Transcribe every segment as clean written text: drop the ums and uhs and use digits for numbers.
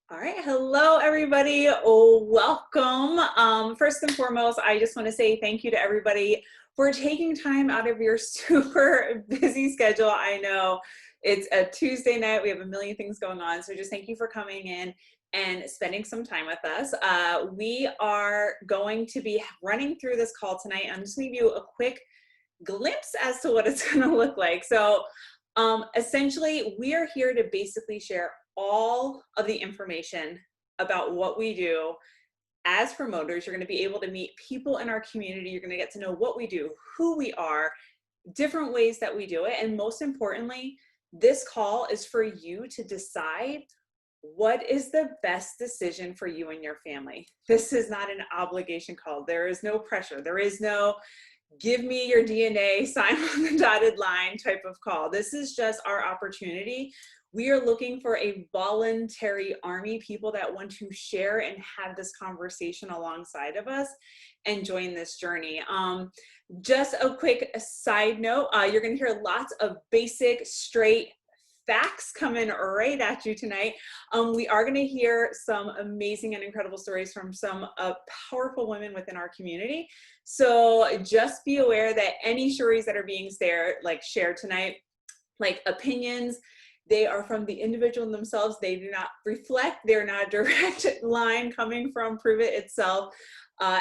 All right, hello everybody. Oh, welcome. First and foremost, I just want to say thank you to everybody for taking time out of your super busy schedule. I know it's a Tuesday night, we have a million things going on, so just thank you for coming in and spending some time with us. We are going to be running through this call tonight. I'm just going to give you a quick glimpse as to what it's going to look like. So essentially, we are here to basically share all of the information about what we do as promoters. You're going to be able to meet people in our community. You're going to get to know what we do, who we are, different ways that we do it. And most importantly, this call is for you to decide what is the best decision for you and your family. This is not an obligation call. There is no pressure. There is no give me your DNA, sign on the dotted line type of call. This is just our opportunity. We are looking for a voluntary army, people that want to share and have this conversation alongside of us and join this journey. Just a quick side note, you're gonna hear lots of basic, straight facts coming right at you tonight. We are going to hear some amazing and incredible stories from some powerful women within our community. So just be aware that any stories that are being shared tonight, like opinions, they are from the individual themselves. They do not reflect, they're not a direct line coming from Prove It itself.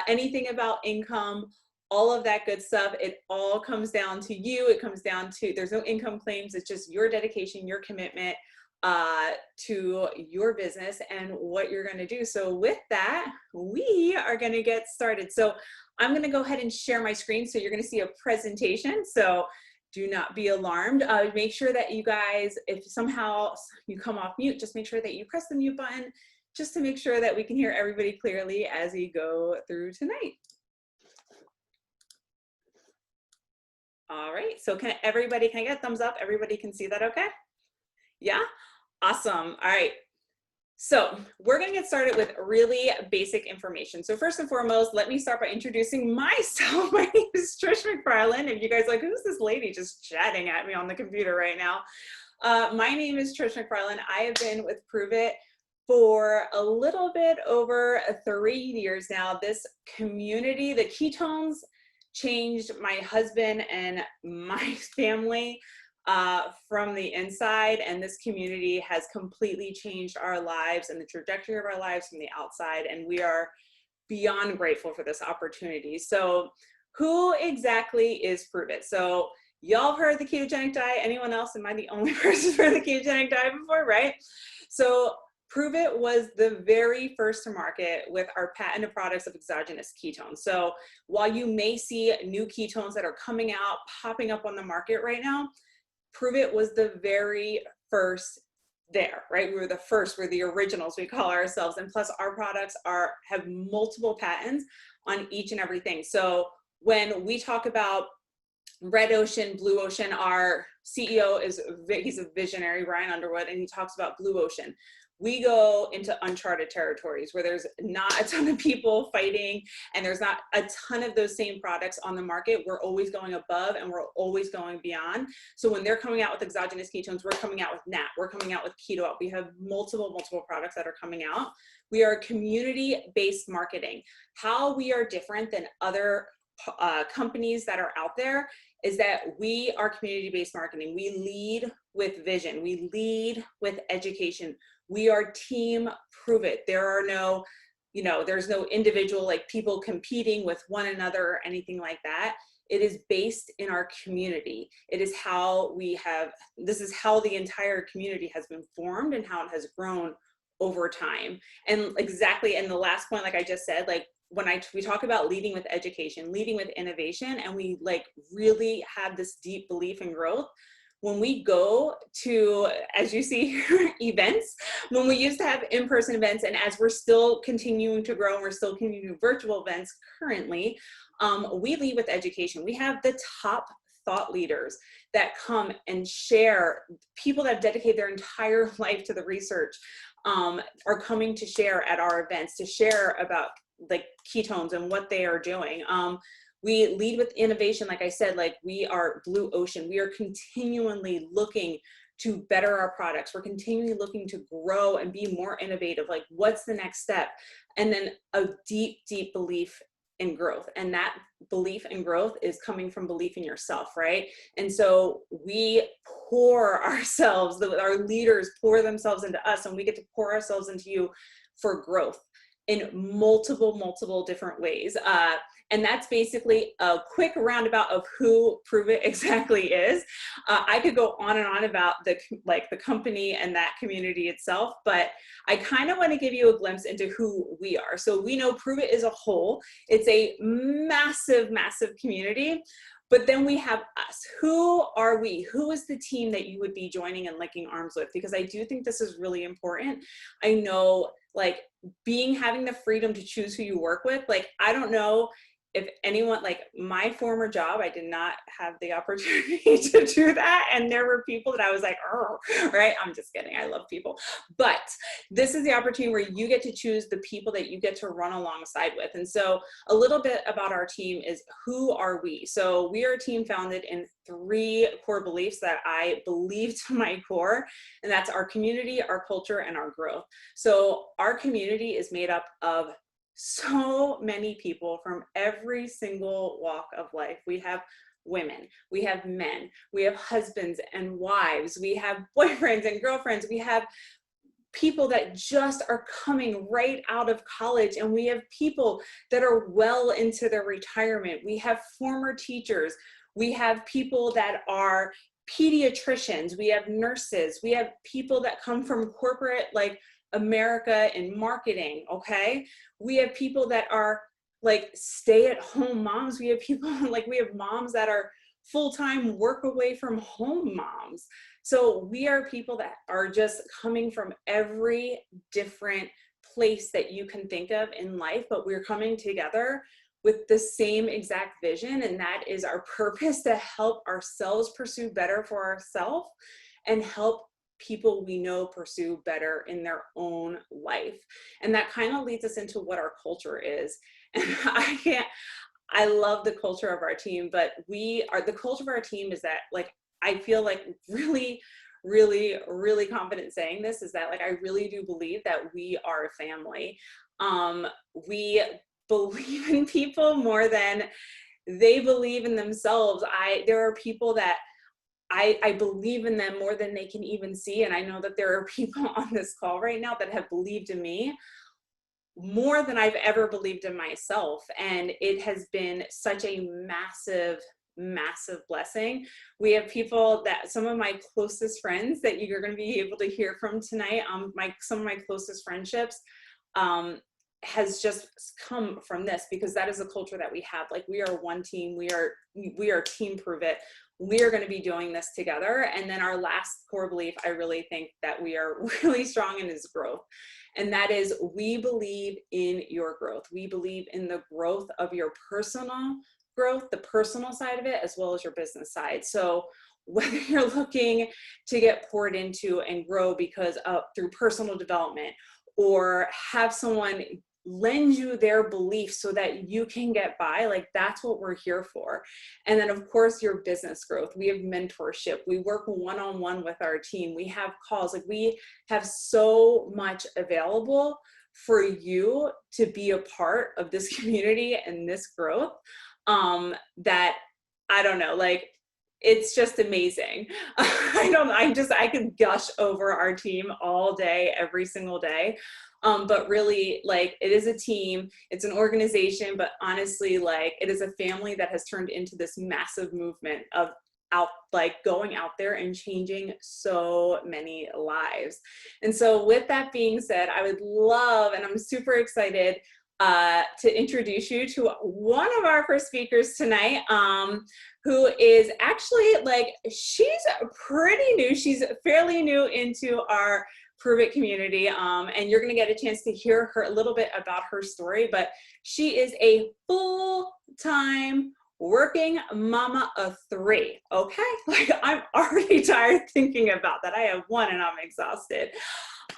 Anything about income, all of that good stuff, it all comes down to you. It comes down to, there's no income claims. It's just your dedication, your commitment to your business and what you're going to do. So with that, we are going to get started. So I'm going to go ahead and share my screen. So you're going to see a presentation. So do not be alarmed. Make sure that you guys, if somehow you come off mute, just make sure that you press the mute button just to make sure that we can hear everybody clearly as we go through tonight. All right, so can I get a thumbs up? Everybody can see that okay? Yeah, awesome. All right, so we're gonna get started with really basic information. So first and foremost, let me start by introducing myself. My name is Trish McFarland. If you guys are like, who's this lady just chatting at me on the computer right now? My name is Trish McFarland. I have been with Prove It for a little bit over 3 years now. This community, the ketones, changed my husband and my family from the inside, and this community has completely changed our lives and the trajectory of our lives from the outside, and we are beyond grateful for this opportunity. So who exactly is Prove It? So y'all have heard the ketogenic diet. Anyone else? Am I the only person for the ketogenic diet before, right? So Prove It was the very first to market with our patented products of exogenous ketones. So while you may see new ketones that are coming out, popping up on the market right now, Prove It was the very first there, right? We were the first, we're the originals, we call ourselves. And plus our products have multiple patents on each and everything. So when we talk about Red Ocean, Blue Ocean, our CEO he's a visionary, Ryan Underwood, and he talks about Blue Ocean. We go into uncharted territories where there's not a ton of people fighting and there's not a ton of those same products on the market. We're always going above and we're always going beyond. So when they're coming out with exogenous ketones, we're coming out with NAT, we're coming out with Keto Up. We have multiple products that are coming out. We are community-based marketing. How we are different than other companies that are out there is that we are community-based marketing. We lead with vision. We lead with education. We are team Prove It. There are no, there's no individual like people competing with one another or anything like that. It is based in our community. It is how this is how the entire community has been formed and how it has grown over time. And exactly, and the last point, like I just said, like we talk about leading with education, leading with innovation, and we really have this deep belief in growth. When we go to, as you see, events, when we used to have in-person events, and as we're still continuing to grow and we're still continuing virtual events currently, we lead with education. We have the top thought leaders that come and share. People that have dedicated their entire life to the research are coming to share at our events, to share about ketones and what they are doing. We lead with innovation. Like I said, we are Blue Ocean. We are continually looking to better our products. We're continually looking to grow and be more innovative. Like, what's the next step? And then a deep, deep belief in growth. And that belief in growth is coming from belief in yourself, right? And so we pour ourselves, our leaders pour themselves into us, and we get to pour ourselves into you for growth in multiple different ways. And that's basically a quick roundabout of who Prove It exactly is. I could go on and on about the company and that community itself, but I kind of want to give you a glimpse into who we are. So we know Prove It is a whole. It's a massive community. But then we have us. Who are we? Who is the team that you would be joining and linking arms with? Because I do think this is really important. I know, like, having the freedom to choose who you work with. Like, I don't know if anyone, like my former job, I did not have the opportunity to do that. And there were people that I was like, oh, right? I'm just kidding. I love people. But this is the opportunity where you get to choose the people that you get to run alongside with. And so a little bit about our team is, who are we? So we are a team founded in 3 core beliefs that I believe to my core, and that's our community, our culture, and our growth. So our community is made up of so many people from every single walk of life. We have women, we have men, we have husbands and wives, we have boyfriends and girlfriends, we have people that just are coming right out of college, and we have people that are well into their retirement. We have former teachers, we have people that are pediatricians, we have nurses, we have people that come from corporate, like America in marketing, okay? We have people that are like stay-at-home moms. We have people like, we have moms that are full-time work away from home moms. So we are people that are just coming from every different place that you can think of in life, but we're coming together with the same exact vision, and that is our purpose, to help ourselves pursue better for ourselves and help people we know pursue better in their own life. And that kind of leads us into what our culture is. And I love the culture of our team, but the culture of our team is that, like, I feel like really confident saying this, is that, like, I really do believe that we are a family. We believe in people more than they believe in themselves. There are people that I believe in them more than they can even see. And I know that there are people on this call right now that have believed in me more than I've ever believed in myself. And it has been such a massive blessing. We have people that, some of my closest friends that you're going to be able to hear from tonight, some of my closest friendships, has just come from this, because that is the culture that we have. Like, we are one team. We are Team Prove It. We are going to be doing this together. And then our last core belief, I really think that we are really strong in, is growth. And that is, we believe in your growth. We believe in the growth of your personal growth, the personal side of it, as well as your business side. So whether you're looking to get poured into and grow because of, through personal development, or have someone lend you their beliefs so that you can get by, like, that's what we're here for. And then, of course, your business growth. We have mentorship. We work one-on-one with our team. We have calls. Like, we have so much available for you to be a part of this community and this growth, that, I don't know, like, it's just amazing. I could gush over our team all day, every single day. But really, like, it is a team, it's an organization, but honestly, like, it is a family that has turned into this massive movement of going out there and changing so many lives. And so with that being said, I would love, and I'm super excited to introduce you to one of our first speakers tonight, who is actually, like, she's pretty new. She's fairly new into our Prove It community, and you're going to get a chance to hear a little bit about her story. But she is a full-time working mama of 3. Okay, like, I'm already tired thinking about that. I have 1 and I'm exhausted.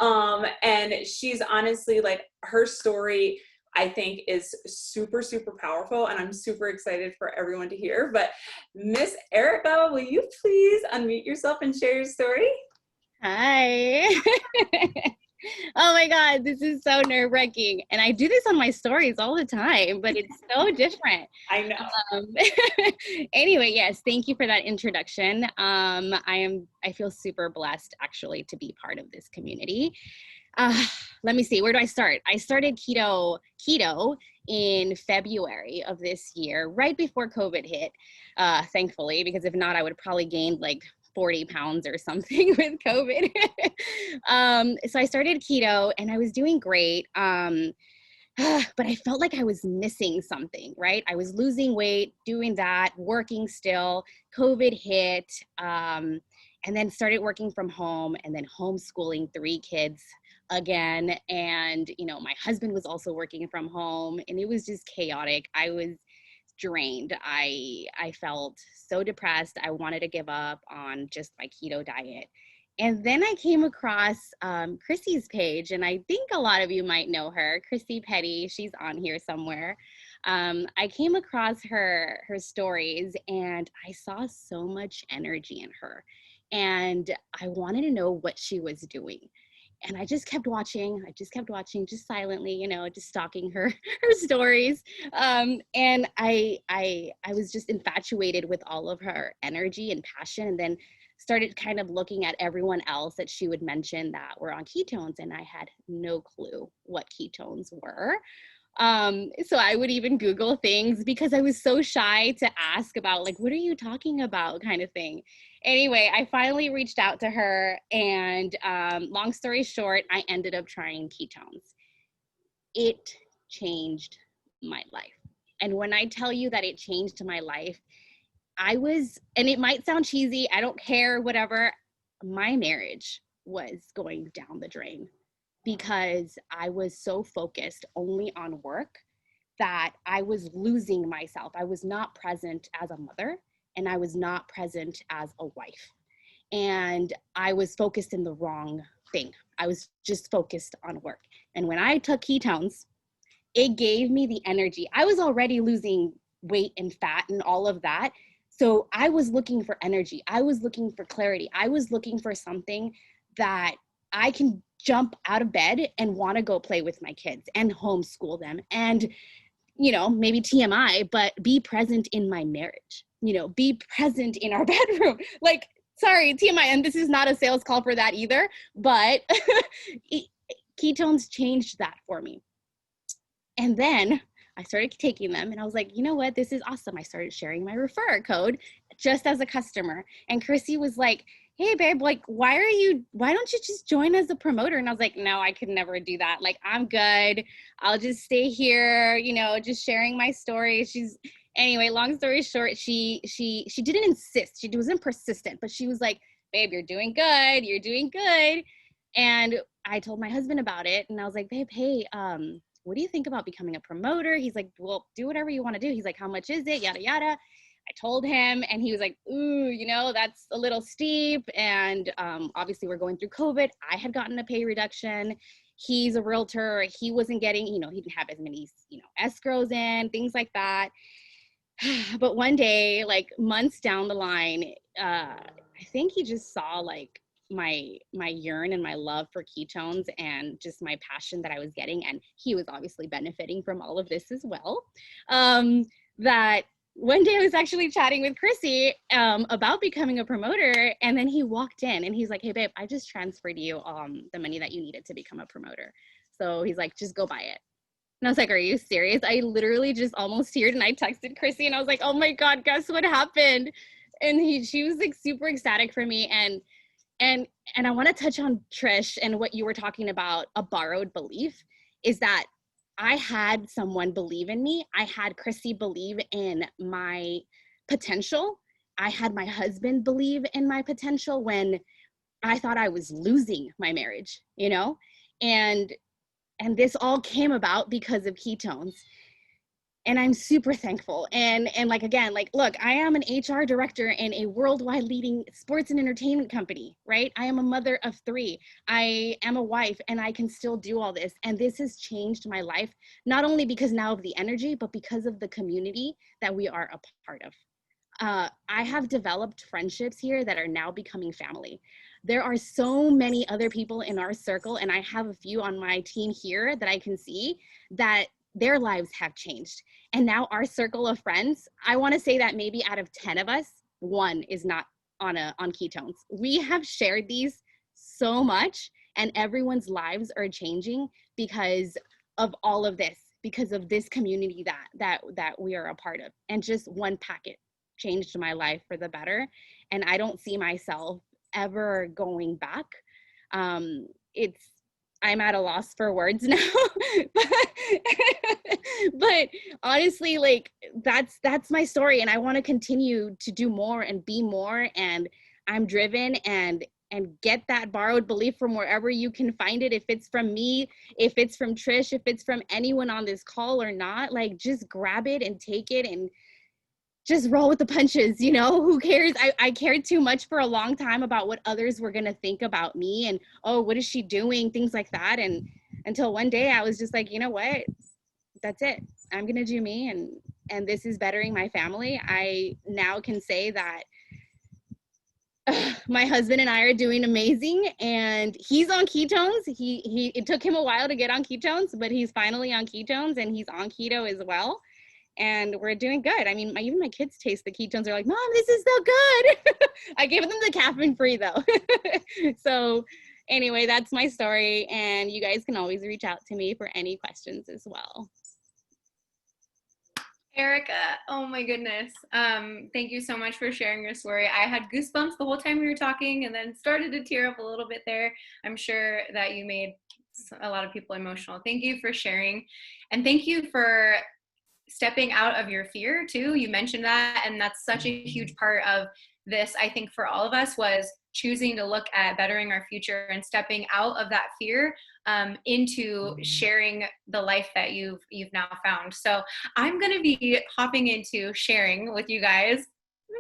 And she's honestly, like, her story, I think, is super powerful, and I'm super excited for everyone to hear. But Miss Erika, will you please unmute yourself and share your story? Hi. Oh my God, this is so nerve-wracking. And I do this on my stories all the time, but it's so different. I know. Um, anyway, yes, thank you for that introduction. I feel super blessed actually to be part of this community. Uh, Let me see, where do I start? I started keto in February of this year, right before COVID hit, thankfully, because if not, I would have probably gained like 40 pounds or something with COVID. So I started keto and I was doing great. But I felt like I was missing something, right? I was losing weight, doing that, working still. COVID hit, and then started working from home and then homeschooling 3 kids again. And, my husband was also working from home and it was just chaotic. I was drained. I felt so depressed. I wanted to give up on just my keto diet. And then I came across Chrissy's page, and I think a lot of you might know her, Chrissy Petty. She's on here somewhere. I came across her stories, and I saw so much energy in her, and I wanted to know what she was doing. And I just kept watching. I just kept watching, just silently, just stalking her her stories. And I was just infatuated with all of her energy and passion. And then started kind of looking at everyone else that she would mention that were on ketones, and I had no clue what ketones were. So I would even Google things because I was so shy to ask about, like, what are you talking about, kind of thing. Anyway, I finally reached out to her, and long story short, I ended up trying ketones. It changed my life. And when I tell you that it changed my life, and it might sound cheesy, I don't care, whatever, my marriage was going down the drain because I was so focused only on work that I was losing myself. I was not present as a mother and I was not present as a wife. And I was focused in the wrong thing. I was just focused on work. And when I took ketones, it gave me the energy. I was already losing weight and fat and all of that. So I was looking for energy. I was looking for clarity. I was looking for something that I can jump out of bed and want to go play with my kids and homeschool them and, maybe TMI, but be present in my marriage, be present in our bedroom. Like, sorry, TMI, and this is not a sales call for that either, but ketones changed that for me. And then I started taking them and I was like, you know what? This is awesome. I started sharing my referrer code just as a customer. And Chrissy was like, hey babe, like, why don't you just join as a promoter? And I was like, no, I could never do that. Like, I'm good. I'll just stay here, just sharing my story. Anyway, long story short, she didn't insist. She wasn't persistent, but she was like, babe, you're doing good. You're doing good. And I told my husband about it and I was like, babe, hey, what do you think about becoming a promoter? He's like, well, do whatever you want to do. He's like, how much is it? Yada, yada. I told him and he was like, ooh, that's a little steep. And obviously we're going through COVID. I had gotten a pay reduction. He's a realtor. He wasn't getting, he didn't have as many, escrows in, things like that. But one day, like months down the line, I think he just saw like my yearn and my love for ketones and just my passion that I was getting, and he was obviously benefiting from all of this as well. That one day I was actually chatting with Chrissy about becoming a promoter, and then he walked in and he's like, hey babe, I just transferred you the money that you needed to become a promoter. So he's like, just go buy it. And I was like, are you serious? I literally just almost teared and I texted Chrissy and I was like, oh my God, guess what happened? And she was like super ecstatic for me. And I want to touch on Trish and what you were talking about, a borrowed belief, is that I had someone believe in me. I had Chrissy believe in my potential. I had my husband believe in my potential when I thought I was losing my marriage, and this all came about because of ketones. And I'm super thankful. And like, again, like, look, I am an HR director in a worldwide leading sports and entertainment company, right? I am a mother of 3. I am a wife and I can still do all this. And this has changed my life, not only because now of the energy, but because of the community that we are a part of. I have developed friendships here that are now becoming family. there are so many other people in our circle, and I have a few on my team here that I can see that their lives have changed. And now our circle of friends, I want to say that maybe out of 10 of us, one is not on ketones. We have shared these so much, and everyone's lives are changing because of all of this, because of this community that we are a part of. And just one packet changed my life for the better, and I don't see myself ever going back. It's I'm at a loss for words now. but honestly, like that's my story, and I want to continue to do more and be more, and I'm driven and get that borrowed belief from wherever you can find it. If it's from me, if it's from Trish, if it's from anyone on this call or not, like just grab it and take it and just roll with the punches. Who cares? I cared too much for a long time about what others were going to think about me, and, oh, what is she doing? Things like that. And until one day I was just like, you know what? That's it. I'm going to do me. And this is bettering my family. I now can say that my husband and I are doing amazing, and he's on ketones. It took him a while to get on ketones, but he's finally on ketones, and he's on keto as well. And we're doing good. I mean, even my kids taste the ketones. They're like, Mom, this is so good. I gave them the caffeine free though. So anyway, that's my story. And you guys can always reach out to me for any questions as well. Erika, oh my goodness. Thank you so much for sharing your story. I had goosebumps the whole time we were talking and then started to tear up a little bit there. I'm sure that you made a lot of people emotional. Thank you for sharing. And thank you for stepping out of your fear too. You mentioned that, and that's such a huge part of this, I think, for all of us, was choosing to look at bettering our future and stepping out of that fear into sharing the life that you've now found. So I'm going to be hopping into sharing with you guys.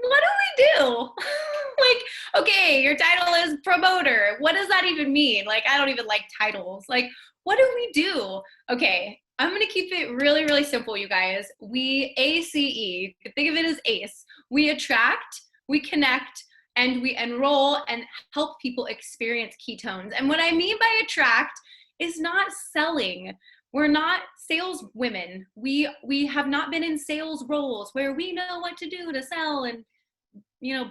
What do we do? Like, okay, your title is promoter. What does that even mean? Like, I don't even like titles. Like, what do we do? Okay, I'm going to keep it really, really simple, you guys. We ACE, you can think of it as ACE. We attract, we connect, and we enroll and help people experience ketones. And what I mean by attract is not selling. We're not sales women. We have not been in sales roles where we know what to do to sell and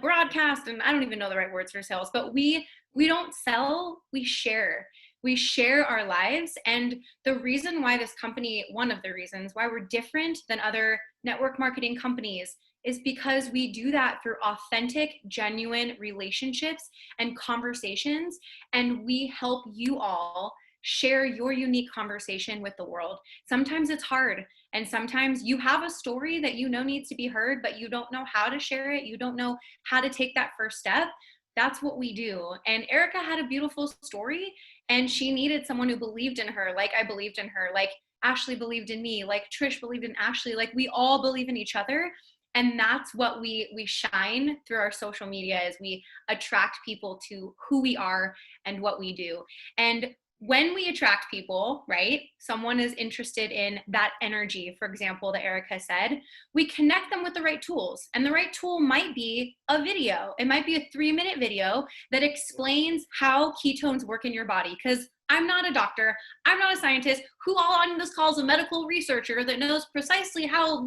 broadcast, and I don't even know the right words for sales, but we don't sell, we share. We share our lives. And the reason why this company, one of the reasons why we're different than other network marketing companies, is because we do that through authentic, genuine relationships and conversations. And we help you all share your unique conversation with the world. Sometimes it's hard. And sometimes you have a story that needs to be heard, but you don't know how to share it. You don't know how to take that first step. That's what we do. And Erika had a beautiful story, and she needed someone who believed in her, like I believed in her, like Ashley believed in me, like Trish believed in Ashley, like we all believe in each other. And that's what we shine through our social media, is we attract people to who we are and what we do. And when we attract people, right, someone is interested in that energy, for example, that Erika said, we connect them with the right tools. And the right tool might be a video. It might be a 3-minute video that explains how ketones work in your body. Because I'm not a doctor, I'm not a scientist. Who all on this call is a medical researcher that knows precisely how?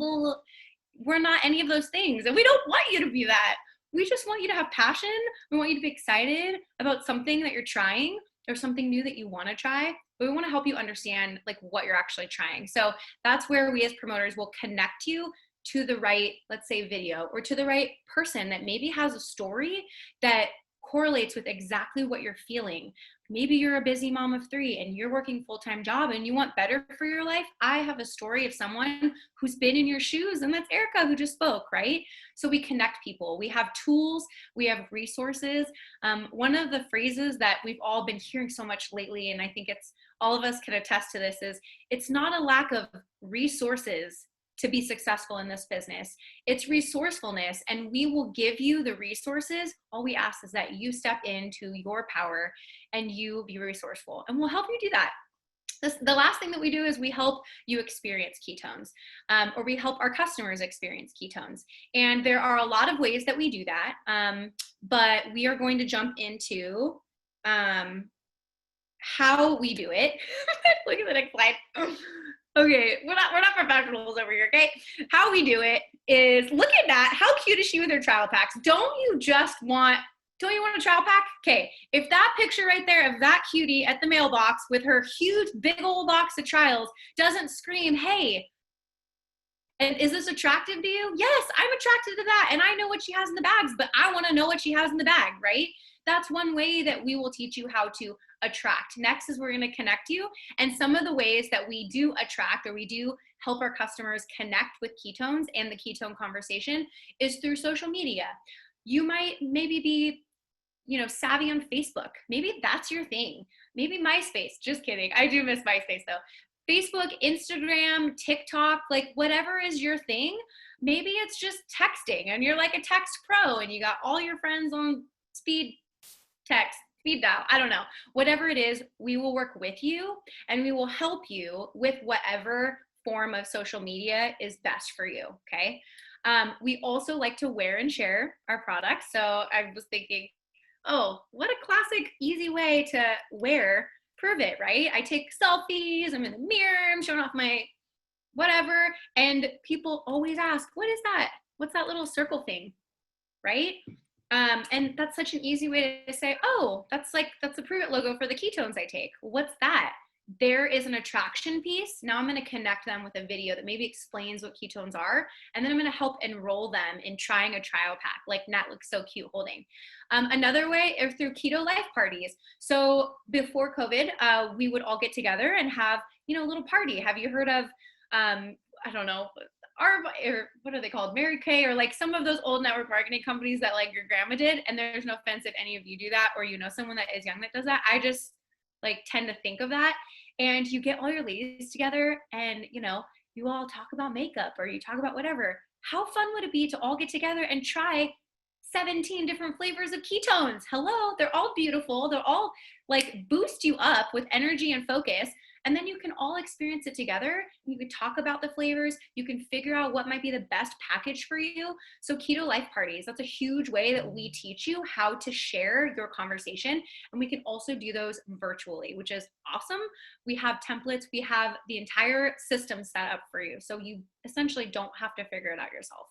We're not any of those things. And we don't want you to be that. We just want you to have passion. We want you to be excited about something that you're trying, or something new that you want to try, but we want to help you understand like what you're actually trying. So that's where we as promoters will connect you to the right, let's say, video, or to the right person that maybe has a story that correlates with exactly what you're feeling. Maybe you're a busy mom of 3 and you're working full-time job and you want better for your life. I have a story of someone who's been in your shoes, and that's Erika who just spoke, right? So we connect people. We have tools, we have resources. One of the phrases that we've all been hearing so much lately, and I think it's all of us can attest to this, is it's not a lack of resources to be successful in this business. It's resourcefulness, and we will give you the resources. All we ask is that you step into your power and you be resourceful, and we'll help you do that. The last thing that we do is we help you experience ketones, or we help our customers experience ketones. And there are a lot of ways that we do that, but we are going to jump into how we do it. Look at the next slide. Okay, we're not professionals over here, okay? How we do it is, look at that. How cute is she with her trial packs? Don't you want a trial pack? Okay, if that picture right there of that cutie at the mailbox with her huge, big old box of trials doesn't scream, hey, and is this attractive to you? Yes, I'm attracted to that. And I know what she has in the bags, but I want to know what she has in the bag, right? That's one way that we will teach you how to attract. Next is we're going to connect you. And some of the ways that we do attract, or we do help our customers connect with ketones and the ketone conversation, is through social media. You might maybe be, savvy on Facebook. Maybe that's your thing. Maybe MySpace. Just kidding. I do miss MySpace though. Facebook, Instagram, TikTok, like whatever is your thing. Maybe it's just texting and you're like a text pro and you got all your friends on speed text, speed dial. I don't know. Whatever it is, we will work with you and we will help you with whatever form of social media is best for you. Okay. We also like to wear and share our products. So I was thinking, oh, what a classic, easy way to wear. Prove it, right? I take selfies, I'm in the mirror, I'm showing off my whatever, and people always ask, what is that? What's that little circle thing, right? And that's such an easy way to say, oh, that's the Prove It logo for the ketones I take. What's that? There is an attraction piece. Now I'm going to connect them with a video that maybe explains what ketones are. And then I'm going to help enroll them in trying a trial pack, like Nat looks so cute holding. Another way is through keto life parties. So before COVID, we would all get together and have, a little party. Have you heard of, I don't know, or what are they called? Mary Kay, or like some of those old network marketing companies that like your grandma did. And there's no offense if any of you do that, or someone that is young that does that. I just tend to think of that. And you get all your ladies together and, you all talk about makeup or you talk about whatever. How fun would it be to all get together and try 17 different flavors of ketones? Hello, they're all beautiful. They're all boost you up with energy and focus. And then you can all experience it together. You can talk about the flavors. You can figure out what might be the best package for you. So keto life parties, that's a huge way that we teach you how to share your conversation. And we can also do those virtually, which is awesome. We have templates. We have the entire system set up for you. So you essentially don't have to figure it out yourself.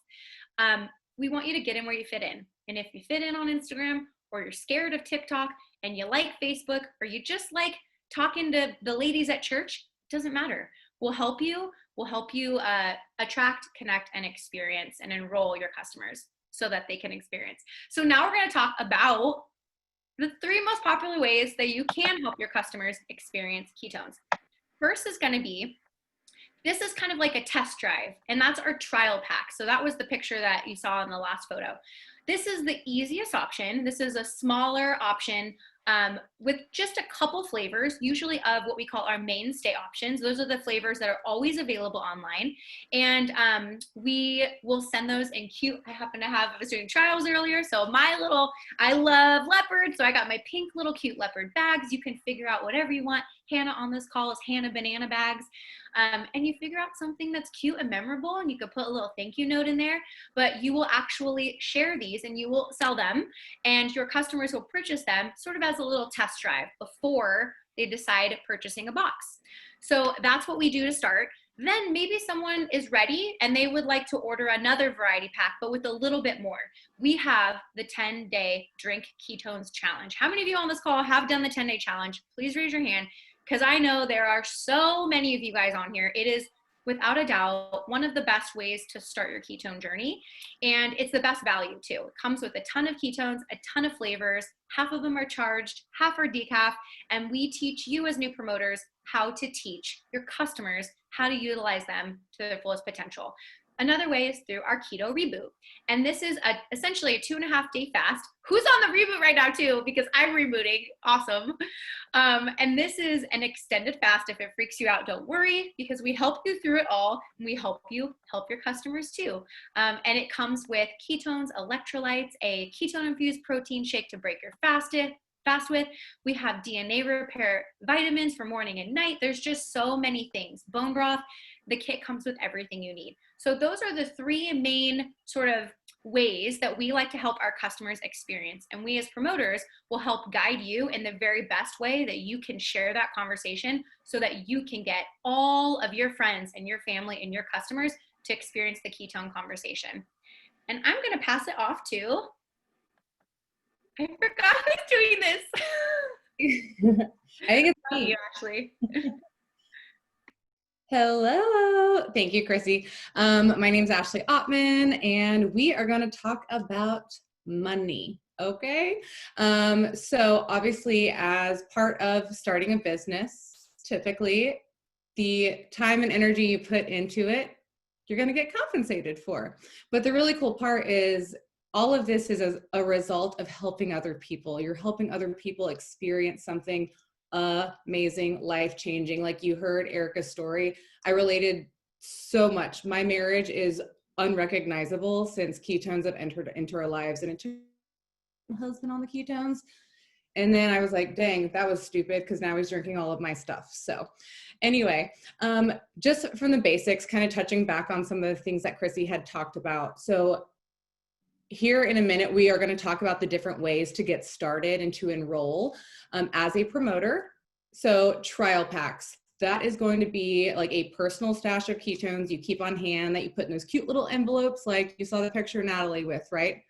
We want you to get in where you fit in. And if you fit in on Instagram, or you're scared of TikTok and you like Facebook, or you just like talking to the ladies at church, doesn't matter. We'll help you. We'll help you attract, connect, and experience and enroll your customers so that they can experience. So now we're going to talk about the 3 most popular ways that you can help your customers experience ketones. First is going to be, this is kind of like a test drive, and that's our trial pack. So that was the picture that you saw in the last photo. This is the easiest option. This is a smaller option with just a couple flavors, usually of what we call our mainstay options. Those are the flavors that are always available online. And we will send those in cute, I was doing trials earlier. So I love leopard. So I got my pink little cute leopard bags. You can figure out whatever you want. Hannah on this call is Hannah Banana Bags. And you figure out something that's cute and memorable, and you could put a little thank you note in there, but you will actually share these and you will sell them, and your customers will purchase them sort of as a little test drive before they decide purchasing a box. So that's what we do to start. Then maybe someone is ready and they would like to order another variety pack, but with a little bit more. We have the 10-day Drink Ketones Challenge. How many of you on this call have done the 10-day challenge? Please raise your hand, because I know there are so many of you guys on here. It is without a doubt one of the best ways to start your ketone journey. And it's the best value too. It comes with a ton of ketones, a ton of flavors. Half of them are charged, half are decaf. And we teach you as new promoters how to teach your customers how to utilize them to their fullest potential. Another way is through our keto reboot. And this is essentially a 2.5-day fast. Who's on the reboot right now too? Because I'm rebooting. Awesome. And this is an extended fast. If it freaks you out, don't worry, because we help you through it all. And we help you help your customers too. And it comes with ketones, electrolytes, a ketone infused protein shake to break your fast, fast with. We have DNA repair vitamins for morning and night. There's just so many things. Bone broth, the kit comes with everything you need. So those are the three main sort of ways that we like to help our customers experience. And we as promoters will help guide you in the very best way that you can share that conversation so that you can get all of your friends and your family and your customers to experience the ketone conversation. And I'm going to pass it off to, I forgot who's doing this. I think it's Love me. you, Ashley. Hello. Thank you, Chrissy. My name's Ashley Ottman, and we are going to talk about money. Okay. So obviously, as part of starting a business, typically the time and energy you put into it, you're going to get compensated for. But the really cool part is all of this is as a result of helping other people. You're helping other people experience something amazing, life-changing. Like you heard Erika's story, I related so much. My marriage is unrecognizable since ketones have entered into our lives, and it took my husband on the ketones. And then I was like, dang, that was stupid, because now he's drinking all of my stuff. So anyway, just from the basics, kind of touching back on some of the things that Chrissy had talked about. So here in a minute, we are going to talk about the different ways to get started and to enroll as a promoter. So trial packs, that is going to be like a personal stash of ketones you keep on hand that you put in those cute little envelopes like you saw the picture of Natalie with, right?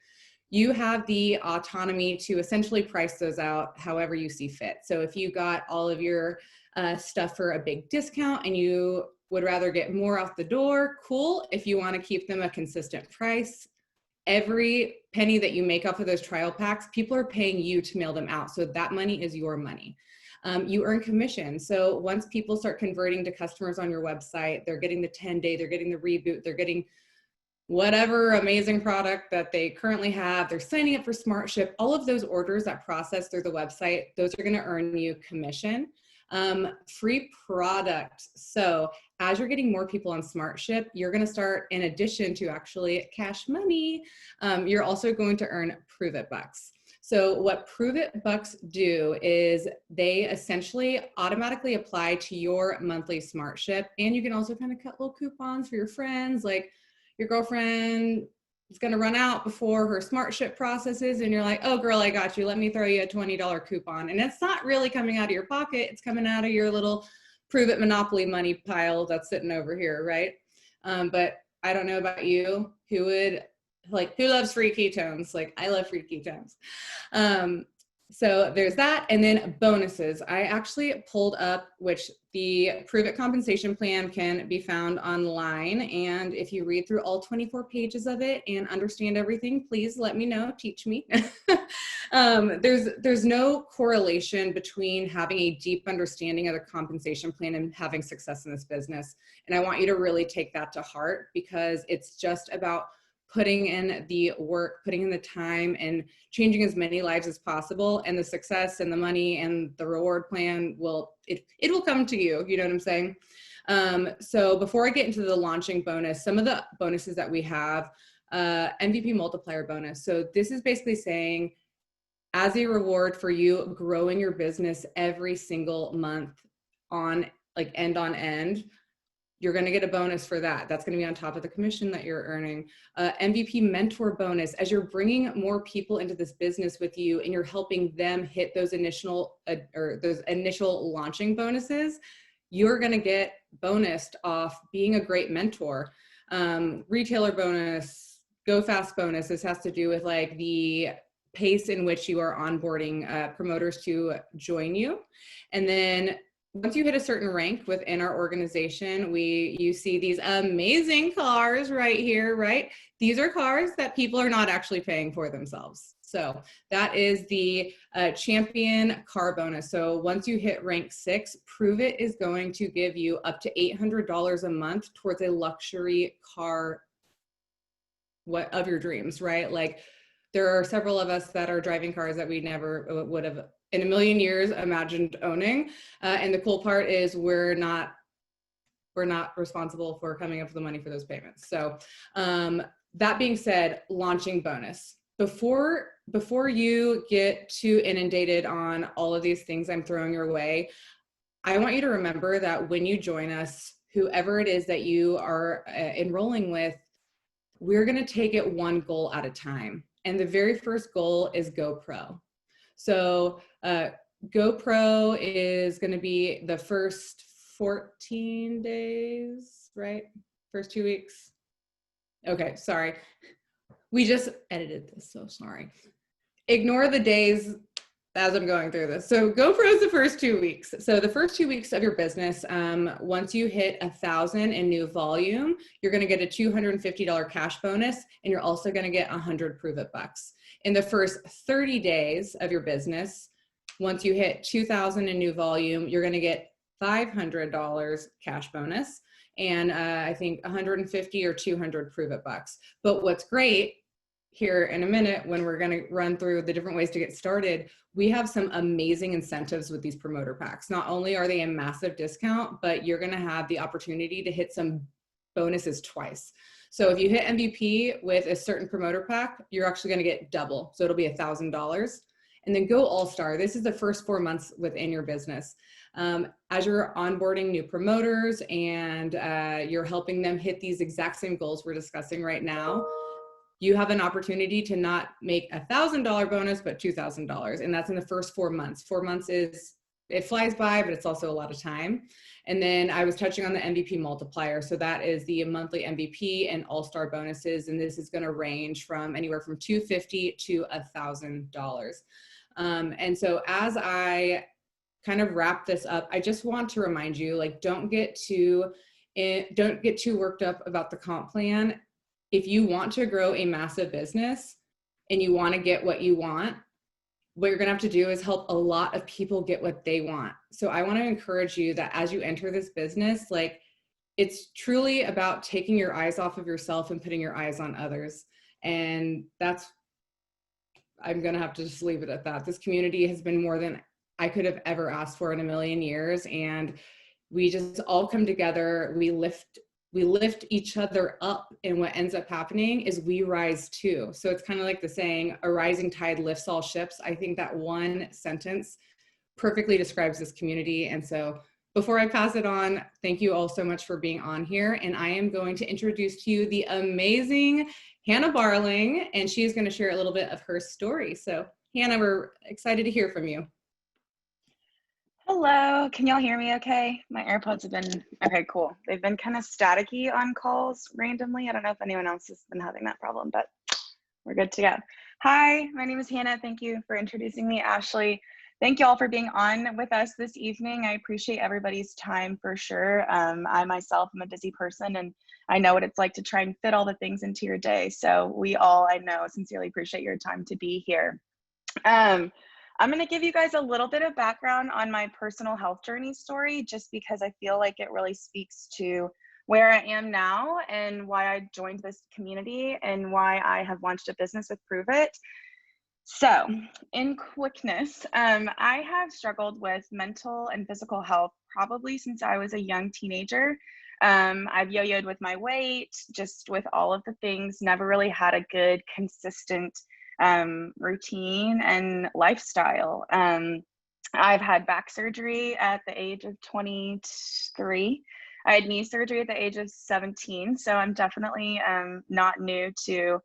You have the autonomy to essentially price those out however you see fit. So if you got all of your stuff for a big discount and you would rather get more off the door, cool. If you want to keep them a consistent price, every penny that you make off of those trial packs, people are paying you to mail them out. So that money is your money. You earn commission. So once people start converting to customers on your website, they're getting the 10-day, they're getting the reboot, they're getting whatever amazing product that they currently have, they're signing up for Smart Ship, all of those orders that process through the website, those are going to earn you commission. Free product. So as you're getting more people on Smart Ship, you're going to start, in addition to actually cash money, you're also going to earn Prove It bucks. So what Prove It bucks do is they essentially automatically apply to your monthly Smart Ship. And you can also kind of cut little coupons for your friends, like your girlfriend is going to run out before her Smart Ship processes, and you're like, oh girl, I got you. Let me throw you a $20 coupon. And it's not really coming out of your pocket. It's coming out of your little Prove It Monopoly money pile that's sitting over here, right? But I don't know about you, who loves free ketones? Like, I love free ketones. So there's that. And then bonuses. I actually pulled up, which the Prove It compensation plan can be found online. And if you read through all 24 pages of it and understand everything, please let me know, teach me. There's no correlation between having a deep understanding of the compensation plan and having success in this business. And I want you to really take that to heart, because it's just about putting in the work, putting in the time, and changing as many lives as possible. And the success and the money and the reward plan will come to you. You know what I'm saying? So before I get into the launching bonus, some of the bonuses that we have, MVP multiplier bonus. So this is basically saying, as a reward for you growing your business every single month on like end on end, you're going to get a bonus for that. That's going to be on top of the commission that you're earning. MVP mentor bonus, as you're bringing more people into this business with you and you're helping them hit those initial launching bonuses, you're going to get bonused off being a great mentor. Retailer bonus, go fast bonus. This has to do with like the pace in which you are onboarding promoters to join you. And then once you hit a certain rank within our organization, you see these amazing cars right here, right? These are cars that people are not actually paying for themselves. So that is the champion car bonus. So once you hit rank 6, Prove It is going to give you up to $800 a month towards a luxury car of your dreams, right? Like, there are several of us that are driving cars that we never would have in a million years imagined owning. And the cool part is we're not responsible for coming up with the money for those payments. So that being said, launching bonus. Before before you get too inundated on all of these things I'm throwing your way, I want you to remember that when you join us, whoever it is that you are enrolling with, we're going to take it one goal at a time. And the very first goal is GoPro. So GoPro is going to be the first 14 days, right? First 2 weeks. Okay, sorry. We just edited this, so sorry. Ignore the days as I'm going through this. So GoPro is the first 2 weeks. So the first 2 weeks of your business, once you hit 1,000 in new volume, you're going to get a $250 cash bonus, and you're also going to get 100 Prove It bucks. In the first 30 days of your business, once you hit 2,000 in new volume, you're going to get $500 cash bonus, and I think 150 or 200 Prove It bucks. But what's great here in a minute, when we're going to run through the different ways to get started, we have some amazing incentives with these promoter packs. Not only are they a massive discount, but you're going to have the opportunity to hit some bonuses twice. So if you hit MVP with a certain promoter pack, you're actually going to get double. So it'll be $1,000. And then Go All-Star. This is the first 4 months within your business. As you're onboarding new promoters and you're helping them hit these exact same goals we're discussing right now, you have an opportunity to not make $1,000 bonus, but $2,000. And that's in the first 4 months. 4 months it flies by, but it's also a lot of time. And then I was touching on the MVP multiplier. So that is the monthly MVP and all-star bonuses. And this is going to range from anywhere from $250 to $1,000. And so as I kind of wrap this up, I just want to remind you, like, don't get too worked up about the comp plan. If you want to grow a massive business and you want to get what you want, what you're going to have to do is help a lot of people get what they want. So I want to encourage you that as you enter this business, like, it's truly about taking your eyes off of yourself and putting your eyes on others. And I'm going to have to just leave it at that. This community has been more than I could have ever asked for in a million years. And we just all come together. We lift each other up, and what ends up happening is we rise too. So it's kind of like the saying, a rising tide lifts all ships. I think that one sentence perfectly describes this community. And so before I pass it on, thank you all so much for being on here. And I am going to introduce to you the amazing Hannah Barling, and she is going to share a little bit of her story. So Hannah, we're excited to hear from you. Hello, can y'all hear me okay? My AirPods have been, okay, cool. They've been kind of staticky on calls randomly. I don't know if anyone else has been having that problem, but we're good to go. Hi, my name is Hannah. Thank you for introducing me, Ashley. Thank you all for being on with us this evening. I appreciate everybody's time for sure. I myself am a busy person, and I know what it's like to try and fit all the things into your day. So we all, I know, sincerely appreciate your time to be here. I'm going to give you guys a little bit of background on my personal health journey story, just because I feel like it really speaks to where I am now and why I joined this community and why I have launched a business with Prove It. So in quickness, I have struggled with mental and physical health probably since I was a young teenager. I've yo-yoed with my weight, just with all of the things, never really had a good, consistent routine and lifestyle. I've had back surgery at the age of 23. I had knee surgery at the age of 17. So I'm definitely not new to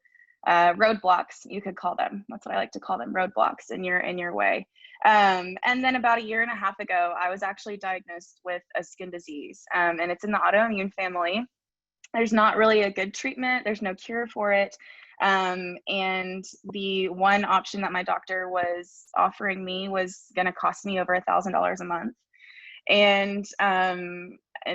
roadblocks, you could call them. That's what I like to call them, roadblocks in your way. And then about 1.5 years ago, I was actually diagnosed with a skin disease, and it's in the autoimmune family. There's not really a good treatment. There's no cure for it. And the one option that my doctor was offering me was going to cost me over $1,000 a month. And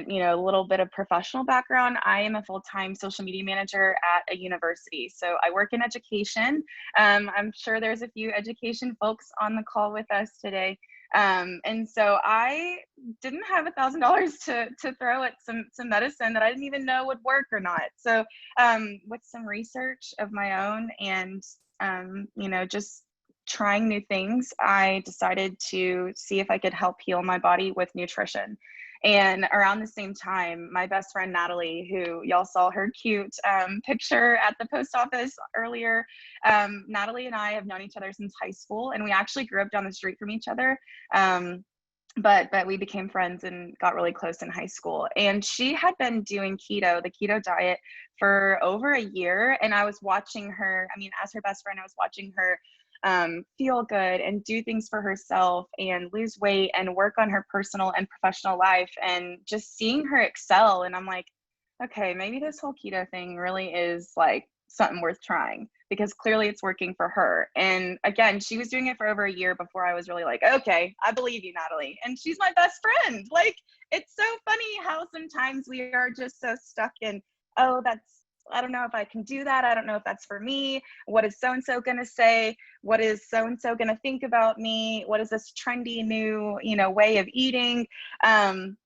you know, a little bit of professional background. I am a full-time social media manager at a university. So I work in education. I'm sure there's a few education folks on the call with us today. And so I didn't have $1,000 to throw at some medicine that I didn't even know would work or not. So with some research of my own and, you know, just trying new things, I decided to see if I could help heal my body with nutrition. And around the same time, my best friend Natalie, who y'all saw her cute picture at the post office earlier, Natalie and I have known each other since high school, and we actually grew up down the street from each other. But we became friends and got really close in high school. And she had been doing keto, the keto diet, for over a year. And I was watching her, I mean, as her best friend, I was watching her feel good and do things for herself and lose weight and work on her personal and professional life, and just seeing her excel. And I'm like, okay, maybe this whole keto thing really is like something worth trying, because clearly it's working for her. And again, she was doing it for over a year before I was really like, okay, I believe you, Natalie. And she's my best friend. Like, it's so funny how sometimes we are just so stuck in, oh, I don't know if I can do that. I don't know if that's for me. What is so-and-so going to say? What is so-and-so going to think about me? What is this trendy new, way of eating? And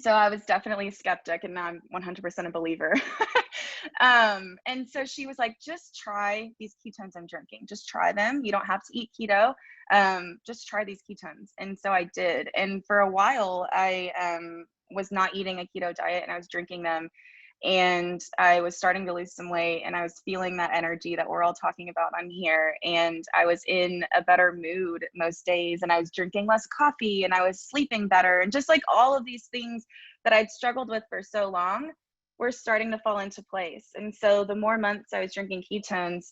so I was definitely a skeptic, and now I'm 100% a believer. And so she was like, just try these ketones I'm drinking. Just try them. You don't have to eat keto. Just try these ketones. And so I did. And for a while, I was not eating a keto diet, and I was drinking them. And I was starting to lose some weight, and I was feeling that energy that we're all talking about on here. And I was in a better mood most days, and I was drinking less coffee, and I was sleeping better. And just like all of these things that I'd struggled with for so long were starting to fall into place. And so the more months I was drinking ketones,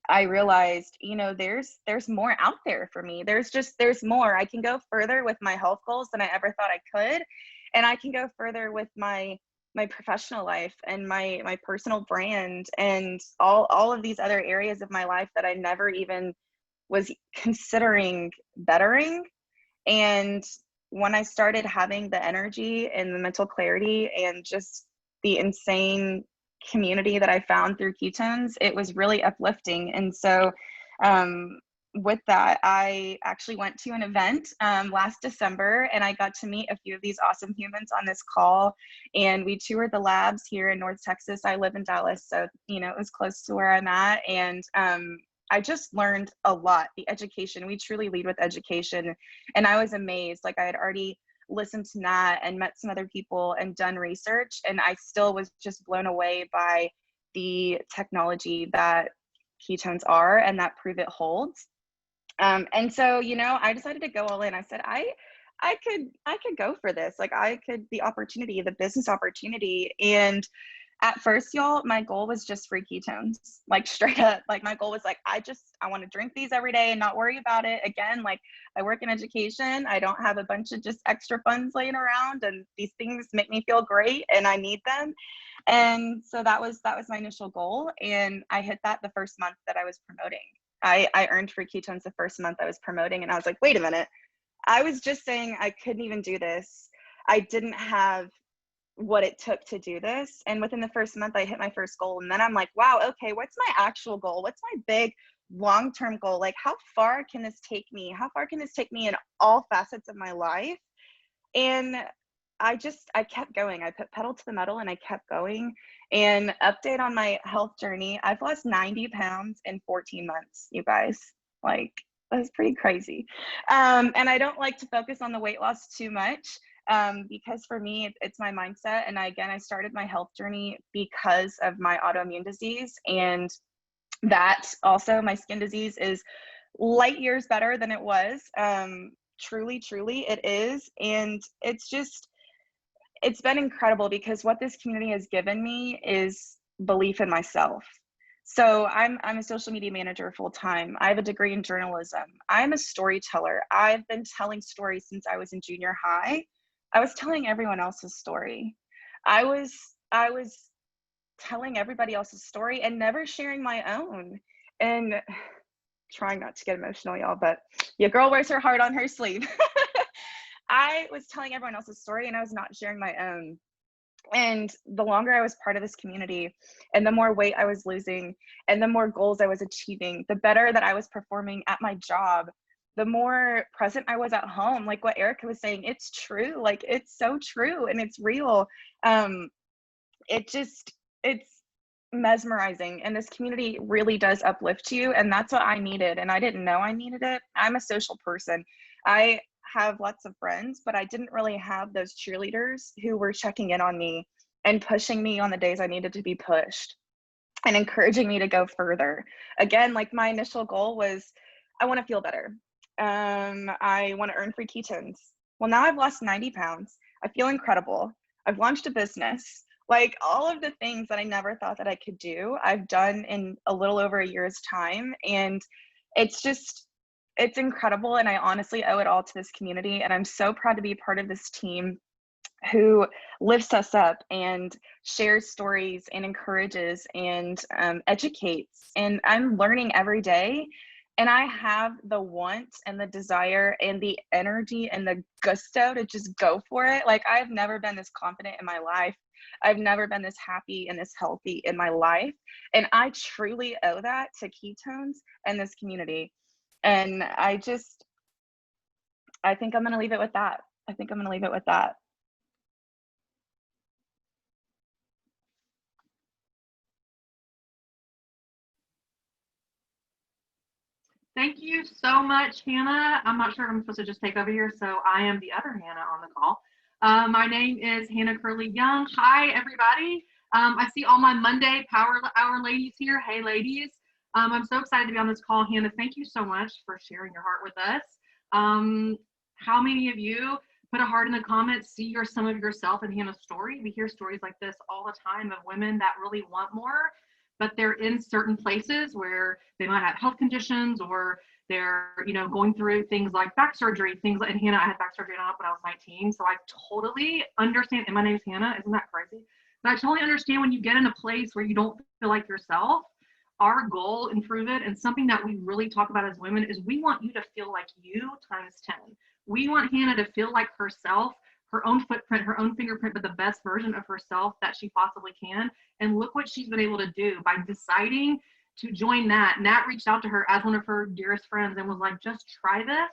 I realized, there's more out there for me. There's more. I can go further with my health goals than I ever thought I could. And I can go further with my professional life and my personal brand and all of these other areas of my life that I never even was considering bettering. And when I started having the energy and the mental clarity and just the insane community that I found through ketones, it was really uplifting. And so with that, I actually went to an event last December, and I got to meet a few of these awesome humans on this call. And we toured the labs here in North Texas. I live in Dallas, so it was close to where I'm at. And I just learned a lot. The education, we truly lead with education. And I was amazed. Like, I had already listened to Nat and met some other people and done research, and I still was just blown away by the technology that ketones are and that Prove It holds. And so, I decided to go all in. I said, I could go for this. Like, the business opportunity. And at first, y'all, my goal was just free ketones, like straight up. Like, my goal was like, I want to drink these every day and not worry about it. Again, like, I work in education. I don't have a bunch of just extra funds laying around, and these things make me feel great and I need them. And so that was my initial goal. And I hit that the first month that I was promoting. I earned free ketones the first month I was promoting, and I was like, wait a minute. I was just saying I couldn't even do this. I didn't have what it took to do this. And within the first month, I hit my first goal. And then I'm like, wow, okay, what's my actual goal? What's my big long-term goal? Like, how far can this take me? How far can this take me in all facets of my life? And I kept going. I put pedal to the metal and I kept going. And update on my health journey, I've lost 90 pounds in 14 months, you guys. Like, that's pretty crazy. And I don't like to focus on the weight loss too much, because for me, it's my mindset. And I started my health journey because of my autoimmune disease. And that also, my skin disease is light years better than it was. Truly, truly it is. And it's been incredible, because what this community has given me is belief in myself. So I'm a social media manager full time. I have a degree in journalism. I'm a storyteller. I've been telling stories since I was in junior high. I was telling everyone else's story. I was telling everybody else's story and never sharing my own. And trying not to get emotional, y'all, but your girl wears her heart on her sleeve. I was telling everyone else's story and I was not sharing my own. And the longer I was part of this community, and the more weight I was losing, and the more goals I was achieving, the better that I was performing at my job, the more present I was at home. Like what Erika was saying, it's true. Like, it's so true and it's real. It's mesmerizing, and this community really does uplift you, and that's what I needed. And I didn't know I needed it. I'm a social person. I have lots of friends, but I didn't really have those cheerleaders who were checking in on me and pushing me on the days I needed to be pushed and encouraging me to go further. Again, like my initial goal was, I want to feel better. I want to earn free ketones. Well, now I've lost 90 pounds. I feel incredible. I've launched a business. Like all of the things that I never thought that I could do, I've done in a little over a year's time. And it's just, it's incredible. And I honestly owe it all to this community. And I'm so proud to be part of this team who lifts us up and shares stories and encourages and educates. And I'm learning every day. And I have the want and the desire and the energy and the gusto to just go for it. Like I've never been this confident in my life. I've never been this happy and this healthy in my life. And I truly owe that to ketones and this community. And I think I'm going to leave it with that. I think I'm going to leave it with that. Thank you so much, Hannah. I'm not sure if I'm supposed to just take over here, so I am the other Hannah on the call. My name is Hannah Curley Young. Hi, everybody. I see all my Monday Power Hour ladies here. Hey, ladies. I'm so excited to be on this call. Hannah, thank you so much for sharing your heart with us. How many of you put a heart in the comments, see some of yourself in Hannah's story? We hear stories like this all the time of women that really want more, but they're in certain places where they might have health conditions or they're, going through things like back surgery, things like, and Hannah, I had back surgery when I was 19. So I totally understand. And my name is Hannah. Isn't that crazy? But I totally understand when you get in a place where you don't feel like yourself. Our goal in Prove It, and something that we really talk about as women, is we want you to feel like you times 10. We want Hannah to feel like herself, her own footprint, her own fingerprint, but the best version of herself that she possibly can. And look what she's been able to do by deciding to join Nat. Nat reached out to her as one of her dearest friends and was like, just try this.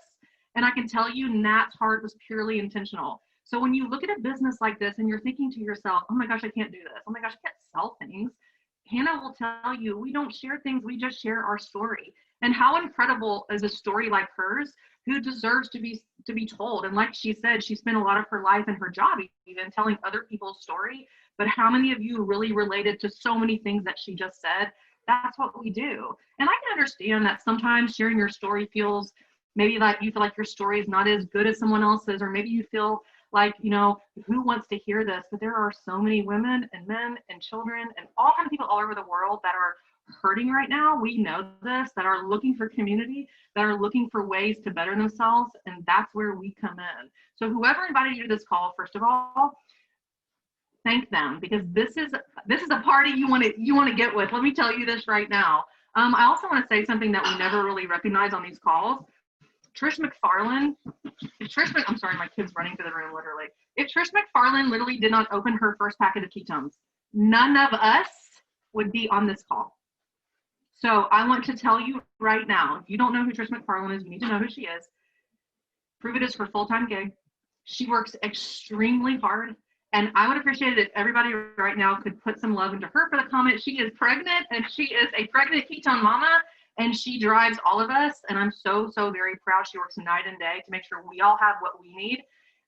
And I can tell you, Nat's heart was purely intentional. So when you look at a business like this and you're thinking to yourself, oh my gosh, I can't do this. Oh my gosh, I can't sell things. Hannah will tell you, we don't share things, we just share our story. And how incredible is a story like hers, who deserves to be told. And like she said, she spent a lot of her life and her job even telling other people's story. But how many of you really related to so many things that she just said? That's what we do. And I can understand that sometimes sharing your story feels maybe like you feel like your story is not as good as someone else's, or maybe you feel like, who wants to hear this? But there are so many women and men and children and all kinds of people all over the world that are hurting right now. We know this, that are looking for community, that are looking for ways to better themselves. And that's where we come in. So whoever invited you to this call, first of all, thank them, because this is a party you want to get with. Let me tell you this right now. I also want to say something that we never really recognize on these calls. I'm sorry, my kid's running through the room literally. If Trish McFarlane literally did not open her first packet of ketones, none of us would be on this call. So I want to tell you right now, if you don't know who Trish McFarlane is, you need to know who she is. Prove It is her full-time gig. She works extremely hard. And I would appreciate it if everybody right now could put some love into her for the comment. She is pregnant, and she is a pregnant ketone mama, and she drives all of us. And I'm so, so very proud. She works night and day to make sure we all have what we need.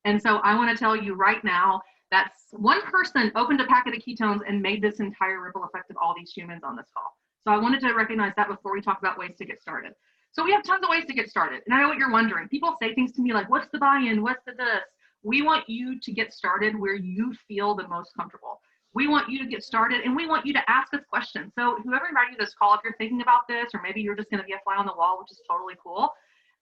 And so I want to tell you right now that one person opened a packet of ketones and made this entire ripple effect of all these humans on this call. So I wanted to recognize that before we talk about ways to get started. So we have tons of ways to get started. And I know what you're wondering. People say things to me like, what's the buy-in? What's the this? We want you to get started where you feel the most comfortable. We want you to get started, and we want you to ask us questions. So whoever invited you to this call, if you're thinking about this, or maybe you're just going to be a fly on the wall, which is totally cool.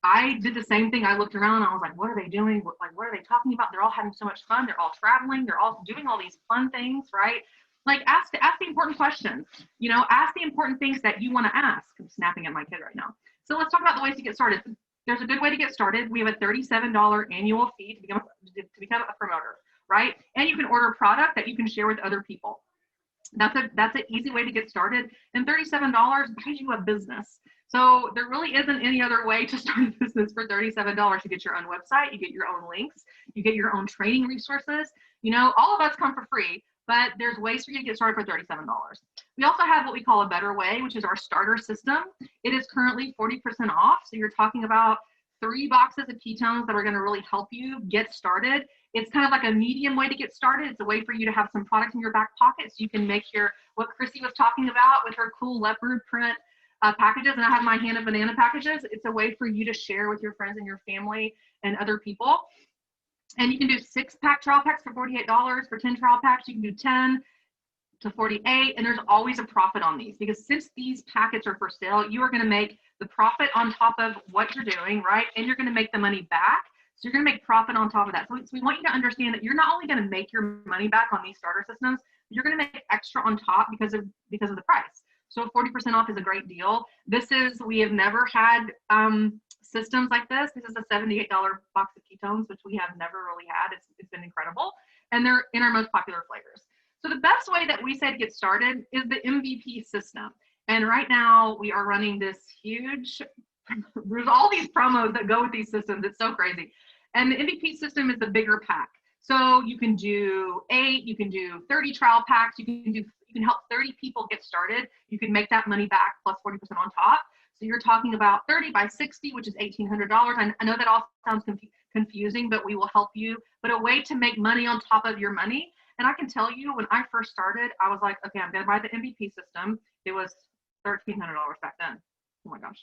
I did the same thing. I looked around and I was like, what are they doing? What are they talking about? They're all having so much fun. They're all traveling. They're all doing all these fun things, right? Like ask the important questions, ask the important things that you want to ask. I'm snapping at my kid right now. So let's talk about the ways to get started. There's a good way to get started. We have a $37 annual fee to become a promoter, right? And you can order a product that you can share with other people. That's an easy way to get started. And $37 buys you a business. So there really isn't any other way to start a business for $37. You get your own website, you get your own links, you get your own training resources. All of us come for free, but there's ways for you to get started for $37. We also have what we call a better way, which is our starter system. It is currently 40% off. So you're talking about 3 boxes of ketones that are going to really help you get started. It's kind of like a medium way to get started. It's a way for you to have some product in your back pocket so you can make your, what Chrissy was talking about with her cool leopard print packages, and I have my Hannah Banana packages. It's a way for you to share with your friends and your family and other people. And you can do 6-pack trial packs for $48. For 10 trial packs, you can do 10 to 48, and there's always a profit on these, because since these packets are for sale, you are going to make the profit on top of what you're doing, right? And you're going to make the money back. So you're going to make profit on top of that. So we want you to understand that you're not only going to make your money back on these starter systems, you're going to make extra on top because of the price. So 40% off is a great deal. We have never had systems like this. This is a $78 box of ketones, which we have never really had. It's been incredible. And they're in our most popular flavors. So the best way that we say to get started is the MVP system. And right now we are running this huge, there's all these promos that go with these systems. It's so crazy. And the MVP system is the bigger pack. So you can do 8, you can do 30 trial packs, you can help 30 people get started. You can make that money back plus 40% on top. So you're talking about 30 by 60, which is $1,800. I know that all sounds confusing, but we will help you. But a way to make money on top of your money. And I can tell you, when I first started, I was like, okay, I'm gonna buy the MVP system. It was $1,300 back then. Oh my gosh.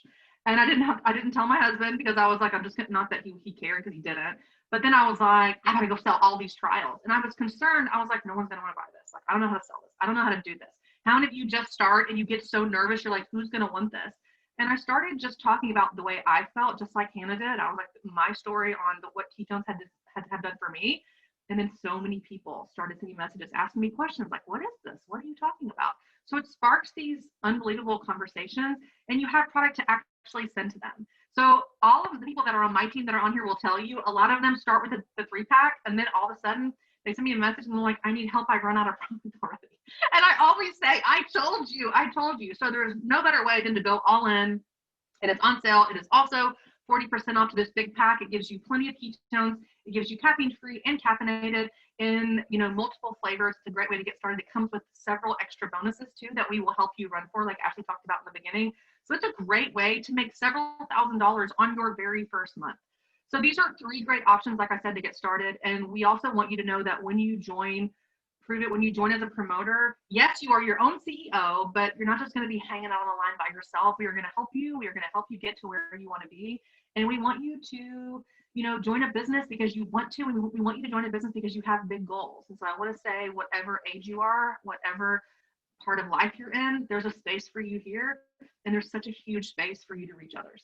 And I didn't tell my husband, because I was like, I'm just gonna, not that he cared, because he didn't. But then I was like, I gotta go sell all these trials. And I was concerned. I was like, no one's gonna wanna buy this. Like, I don't know how to sell this. I don't know how to do this. How many of you just start and you get so nervous, you're like, who's gonna want this? And I started just talking about the way I felt, just like Hannah did. I was like, my story on what ketones had done for me. And then so many people started sending messages, asking me questions like, what is this? What are you talking about? So it sparks these unbelievable conversations, and you have product to actually send to them. So all of the people that are on my team that are on here will tell you, a lot of them start with the 3-pack, and then all of a sudden they send me a message and they're like, I need help. I run out of product already. And I always say, I told you. So there's no better way than to go all in, and it's on sale. It is also 40% off to this big pack. It gives you plenty of ketones. It gives you caffeine-free and caffeinated in multiple flavors. It's a great way to get started. It comes with several extra bonuses too that we will help you run for, like Ashley talked about in the beginning. So it's a great way to make several $1,000s on your very first month. So these are 3 great options, like I said, to get started. And we also want you to know that when you join Prove It, when you join as a promoter, yes, you are your own CEO, but you're not just going to be hanging out on the line by yourself. We are going to help you. We are going to help you get to where you want to be. And we want you to join a business because you want to, and we want you to join a business because you have big goals. And so I want to say, whatever age you are, whatever part of life you're in, there's a space for you here, and there's such a huge space for you to reach others.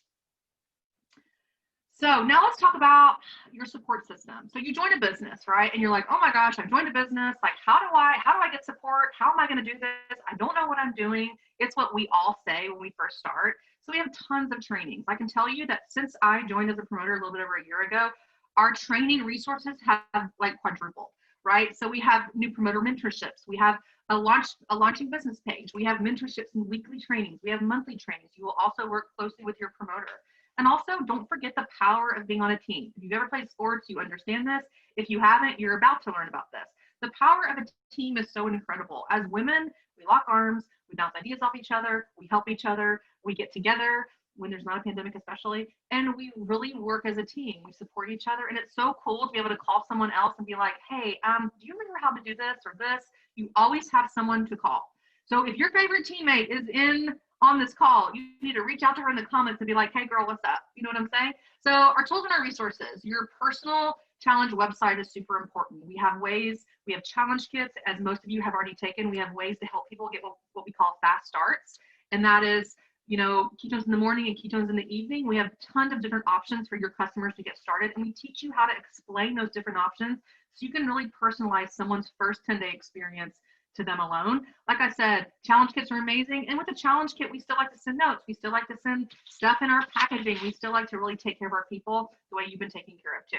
So now let's talk about your support system. So you join a business, right? And you're like, oh my gosh, I've joined a business. Like, how do I get support? How am I going to do this? I don't know what I'm doing. It's what we all say when we first start. So we have tons of trainings. I can tell you that since I joined as a promoter a little bit over a year ago, our training resources have like quadrupled, right? So we have new promoter mentorships. We have a launching business page. We have mentorships and weekly trainings. We have monthly trainings. You will also work closely with your promoter. And also, don't forget the power of being on a team. If you've ever played sports, you understand this. If you haven't, you're about to learn about this. The power of a team is so incredible. As women, we lock arms, we bounce ideas off each other, we help each other, we get together when there's not a pandemic especially, and we really work as a team. We support each other, and it's so cool to be able to call someone else and be like, hey, do you remember how to do this or this? You always have someone to call. So if your favorite teammate is on this call, you need to reach out to her in the comments and be like, hey girl, what's up? You know what I'm saying? So our tools and our resources, your personal challenge website is super important. We have challenge kits, as most of you have already taken. We have ways to help people get what we call fast starts. And that is, ketones in the morning and ketones in the evening. We have tons of different options for your customers to get started. And we teach you how to explain those different options so you can really personalize someone's first 10-day experience to them alone. Like I said, challenge kits are amazing. And with a challenge kit, we still like to send notes. We still like to send stuff in our packaging. We still like to really take care of our people the way you've been taken care of too.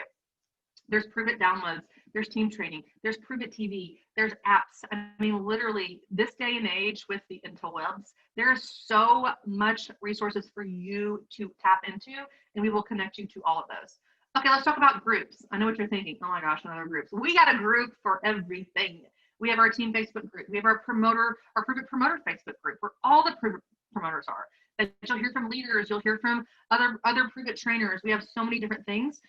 There's Prove It downloads. There's team training. There's Prove It TV. There's apps. I mean, literally this day and age with the interwebs, there's so much resources for you to tap into, and we will connect you to all of those. Okay, let's talk about groups. I know what you're thinking. Oh my gosh, another group. We got a group for everything. We have our team Facebook group. We have our Prove It Promoter Facebook group where all the promoters are. that you'll hear from leaders, you'll hear from other Prove It trainers. We have so many different things.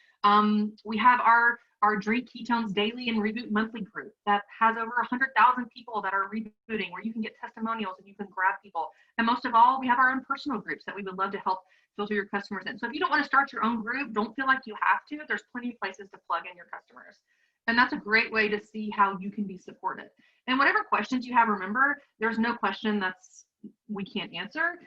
We have our Drink Ketones Daily and Reboot Monthly group that has over 100,000 people that are rebooting, where you can get testimonials and you can grab people. And most of all, we have our own personal groups that we would love to help filter your customers in. So if you don't want to start your own group, don't feel like you have to. There's plenty of places to plug in your customers. And that's a great way to see how you can be supported. And whatever questions you have, remember, there's no question that's we can't answer.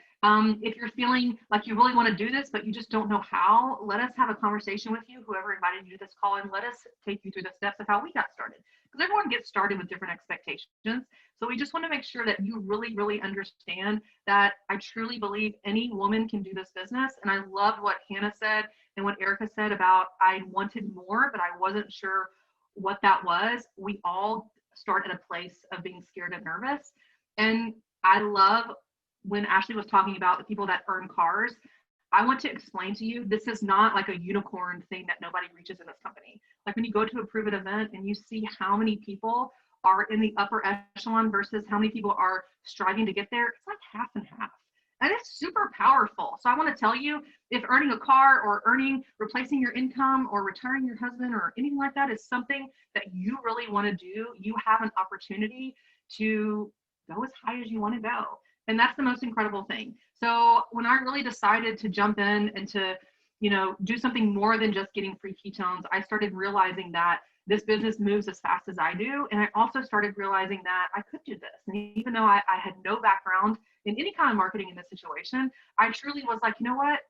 If you're feeling like you really want to do this, but you just don't know how, let us have a conversation with you, whoever invited you to this call, and let us take you through the steps of how we got started. Because everyone gets started with different expectations. So we just want to make sure that you really, really understand that I truly believe any woman can do this business. And I loved what Hannah said and what Erika said about I wanted more, but I wasn't sure what that was. We all start at a place of being scared and nervous. And I love when Ashley was talking about the people that earn cars. I want to explain to you, this is not like a unicorn thing that nobody reaches in this company. Like when you go to a Prove It event and you see how many people are in the upper echelon versus how many people are striving to get there, it's like half and half. And it's super powerful. So I want to tell you, if earning a car or replacing your income or retiring your husband or anything like that is something that you really want to do, you have an opportunity to go as high as you want to go. And that's the most incredible thing. So when I really decided to jump in and to, do something more than just getting free ketones, I started realizing that this business moves as fast as I do. And I also started realizing that I could do this. And even though I had no background in any kind of marketing in this situation, I truly was like, you know what?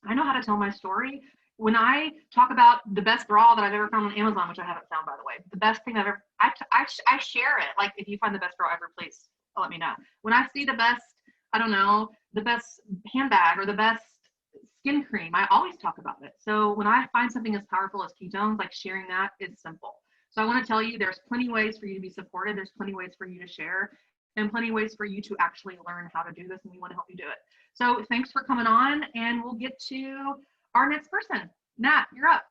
I know how to tell my story. When I talk about the best bra that I've ever found on Amazon, which I haven't found, by the way, the best thing I've ever, I share it. Like, if you find the best bra ever, please let me know. When I see the best, I don't know, the best handbag or the best skin cream, I always talk about it. So when I find something as powerful as ketones, like sharing that is simple. So I want to tell you, there's plenty of ways for you to be supported. There's plenty of ways for you to share and plenty of ways for you to actually learn how to do this. And we want to help you do it. So thanks for coming on, and we'll get to our next person. Nat, you're up.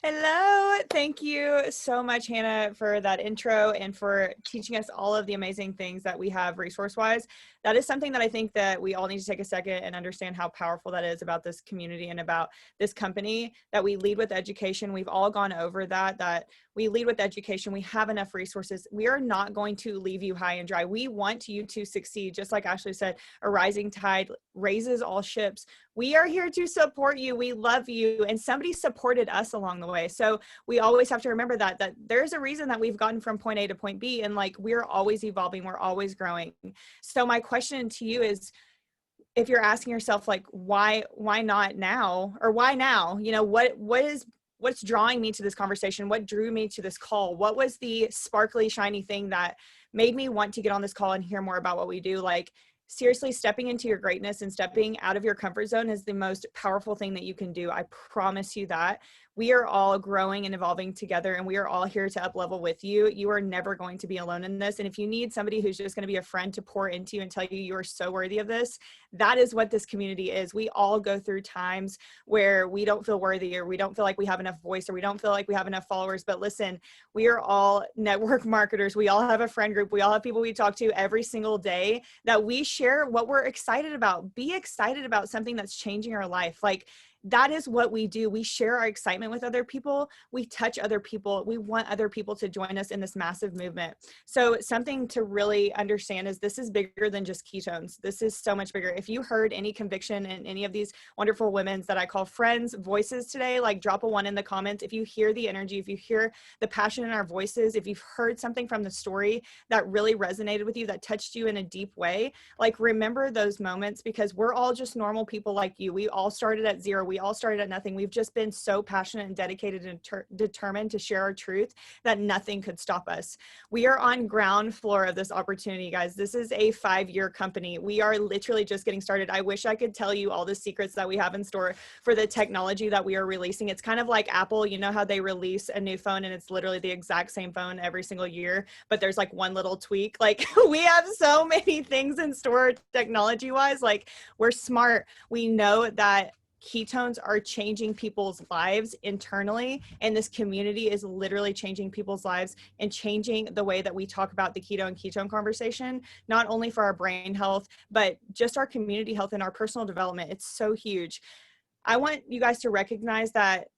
Hello. Thank you so much, Hannah, for that intro and for teaching us all of the amazing things that we have resource-wise. That is something that I think that we all need to take a second and understand how powerful that is about this community and about this company, that we lead with education. We've all gone over that we lead with education. We have enough resources. We are not going to leave you high and dry. We want you to succeed. Just like Ashley said, a rising tide raises all ships. We are here to support you. We love you. And somebody supported us along the way. So we always have to remember that there's a reason that we've gotten from point A to point B, and like, we're always evolving. We're always growing. So my question to you is, if you're asking yourself, like, why not now, or why now? What's drawing me to this conversation? What drew me to this call? What was the sparkly, shiny thing that made me want to get on this call and hear more about what we do? Like, seriously, stepping into your greatness and stepping out of your comfort zone is the most powerful thing that you can do. I promise you that. We are all growing and evolving together, and we are all here to up level with you. You are never going to be alone in this. And if you need somebody who's just going to be a friend to pour into you and tell you you are so worthy of this, that is what this community is. We all go through times where we don't feel worthy, or we don't feel like we have enough voice, or we don't feel like we have enough followers. But listen, we are all network marketers. We all have a friend group. We all have people we talk to every single day that we share what we're excited about. Be excited about something that's changing our life. Like, that is what we do. We share our excitement with other people. We touch other people. We want other people to join us in this massive movement. So something to really understand is this is bigger than just ketones. This is so much bigger. If you heard any conviction in any of these wonderful women's that I call friends voices today, like, drop a 1 in the comments. If you hear the energy, if you hear the passion in our voices, if you've heard something from the story that really resonated with you, that touched you in a deep way, like, remember those moments, because we're all just normal people like you. We all started at zero. We all started at nothing. We've just been so passionate and dedicated and determined to share our truth that nothing could stop us. We are on ground floor of this opportunity, guys. This is a 5-year company. We are literally just getting started. I wish I could tell you all the secrets that we have in store for the technology that we are releasing. It's kind of like Apple. You know how they release a new phone and it's literally the exact same phone every single year, but there's like one little tweak. Like, we have so many things in store technology wise. Like, we're smart. We know that ketones are changing people's lives internally, and this community is literally changing people's lives and changing the way that we talk about the keto and ketone conversation, not only for our brain health, but just our community health and our personal development. It's so huge. I want you guys to recognize that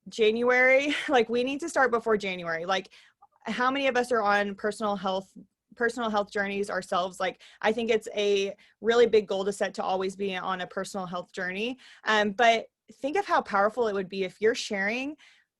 January, like we need to start before January. Like, how many of us are on personal health journeys ourselves? Like, I think it's a really big goal to set, to always be on a personal health journey. But think of how powerful it would be if you're sharing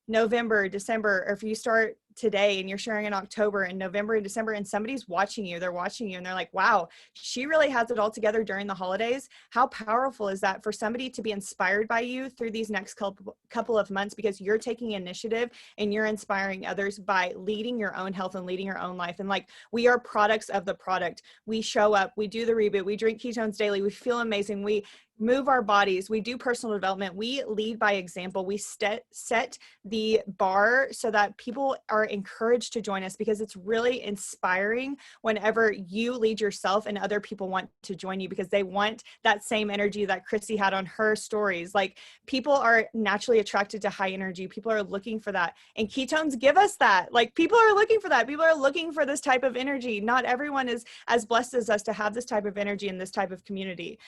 November, December, or if you start today and you're sharing in October and November and December, and somebody's watching you, they're watching you and they're like, wow, she really has it all together during the holidays. How powerful is that for somebody to be inspired by you through these next couple of months, because you're taking initiative and you're inspiring others by leading your own health and leading your own life. And like, we are products of the product. We show up, we do the reboot, we drink ketones daily, we feel amazing, we move our bodies, we do personal development, we lead by example, we set the bar so that people are encouraged to join us, because it's really inspiring whenever you lead yourself and other people want to join you, because they want that same energy that Chrissy had on her stories. Like, people are naturally attracted to high energy. People are looking for that, and ketones give us that. Like, people are looking for that. People are looking for this type of energy. Not everyone is as blessed as us to have this type of energy in this type of community.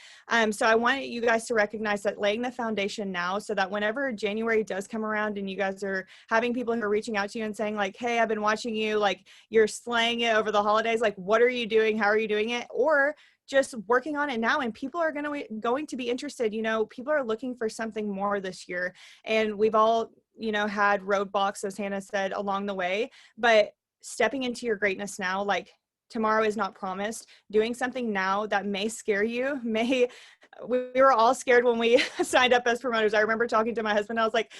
So I want you guys to recognize that, laying the foundation now, so that whenever January does come around and you guys are having people who are reaching out to you and saying like, hey, I've been watching you, like you're slaying it over the holidays, like what are you doing? How are you doing it? Or just working on it now, and people are going to be interested. You know, people are looking for something more this year, and we've all, you know, had roadblocks, as Hannah said, along the way, but stepping into your greatness now, like tomorrow is not promised. Doing something now that may scare you, we were all scared when we signed up as promoters. I remember talking to my husband. I was like,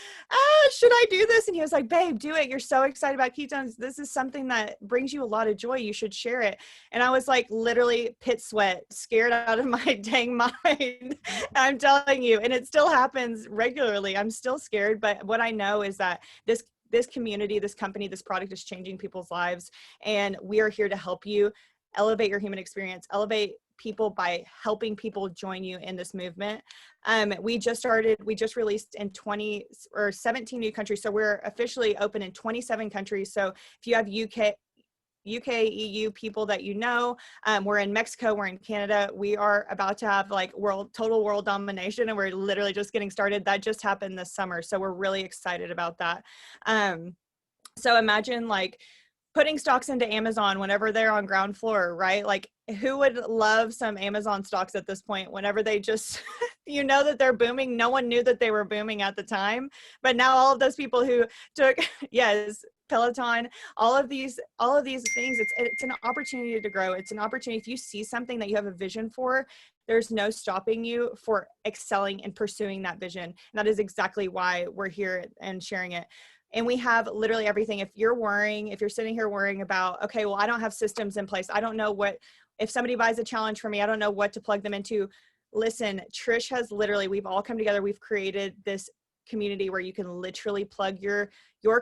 should I do this? And he was like, babe, do it. You're so excited about ketones. This is something that brings you a lot of joy. You should share it. And I was like, literally pit sweat, scared out of my dang mind. I'm telling you, and it still happens regularly. I'm still scared. But what I know is that this community, this company, this product is changing people's lives. And we are here to help you elevate your human experience, elevate people by helping people join you in this movement. We just released in 20 or 17 new countries. So we're officially open in 27 countries. So if you have UK, EU people that you know, we're in Mexico, we're in Canada. We are about to have like total world domination, and we're literally just getting started. That just happened this summer. So we're really excited about that. So imagine like putting stocks into Amazon whenever they're on ground floor, right? Like, who would love some Amazon stocks at this point whenever they just, you know, that they're booming? No one knew that they were booming at the time, but now all of those people who took, yes, Peloton, all of these things, it's an opportunity to grow. It's an opportunity. If you see something that you have a vision for, there's no stopping you for excelling and pursuing that vision. And that is exactly why we're here and sharing it. And we have literally everything. If you're sitting here worrying about, okay, well, I don't have systems in place, I don't know if somebody buys a challenge for me, I don't know what to plug them into. Listen, Trish has we've all come together. We've created this community where you can literally plug your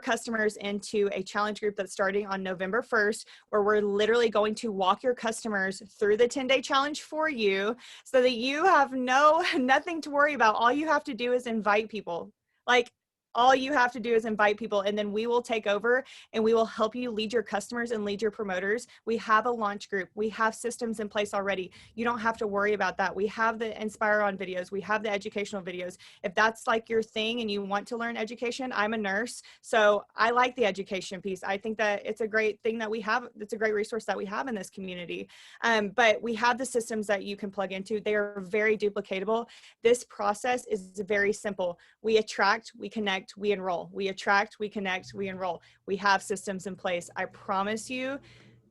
customers into a challenge group that's starting on November 1st, where we're literally going to walk your customers through the 10-day challenge for you, so that you have nothing to worry about. All you have to do is invite people. Like, all you have to do is invite people, and then we will take over and we will help you lead your customers and lead your promoters. We have a launch group. We have systems in place already. You don't have to worry about that. We have the Inspire On videos. We have the educational videos. If that's like your thing and you want to learn education, I'm a nurse, so I like the education piece. I think that it's a great thing that we have. It's a great resource that we have in this community. But we have the systems that you can plug into. They are very duplicatable. This process is very simple. We attract, we connect, we enroll. We attract, we connect, we enroll. We have systems in place. I promise you,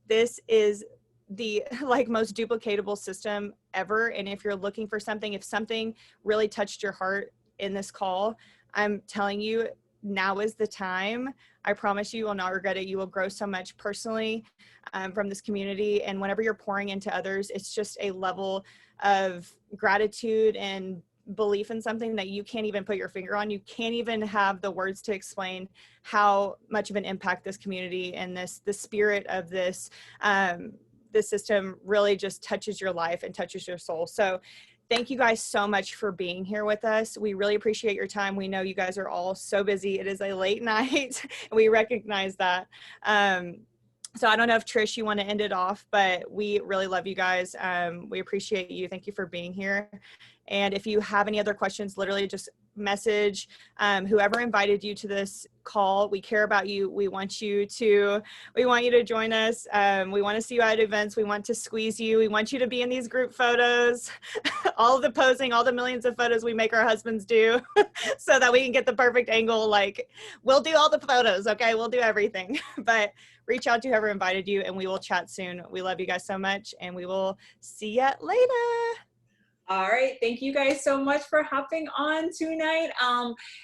this is the most duplicatable system ever. And if you're looking for something, if something really touched your heart in this call, I'm telling you, now is the time. I promise you will not regret it. You will grow so much personally from this community. And whenever you're pouring into others, it's just a level of gratitude and belief in something that you can't even put your finger on. You can't even have the words to explain how much of an impact this community and the spirit of this system really just touches your life and touches your soul. So thank you guys so much for being here with us. We really appreciate your time. We know you guys are all so busy. It is a late night, and we recognize that. So I don't know if Trish, you want to end it off, but we really love you guys. We appreciate you. Thank you for being here. And if you have any other questions, literally just message whoever invited you to this call. We care about you. We want you to join us. We want to see you at events. We want to squeeze you. We want you to be in these group photos, all of the posing, all the millions of photos we make our husbands do so that we can get the perfect angle. Like, we'll do all the photos. Okay. We'll do everything, but reach out to whoever invited you and we will chat soon. We love you guys so much and we will see you later. All right. Thank you guys so much for hopping on tonight.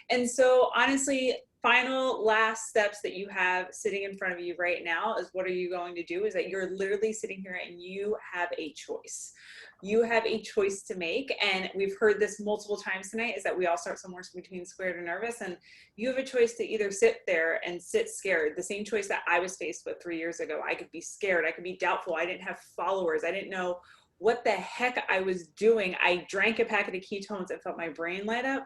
And so honestly, final last steps that you have sitting in front of you right now is what are you going to do? Is that you're literally sitting here and you have a choice. You have a choice to make. And we've heard this multiple times tonight is that we all start somewhere between scared and nervous. And you have a choice to either sit there and sit scared. The same choice that I was faced with 3 years ago. I could be scared. I could be doubtful. I didn't have followers. I didn't know what the heck I was doing. I drank a packet of ketones and felt my brain light up.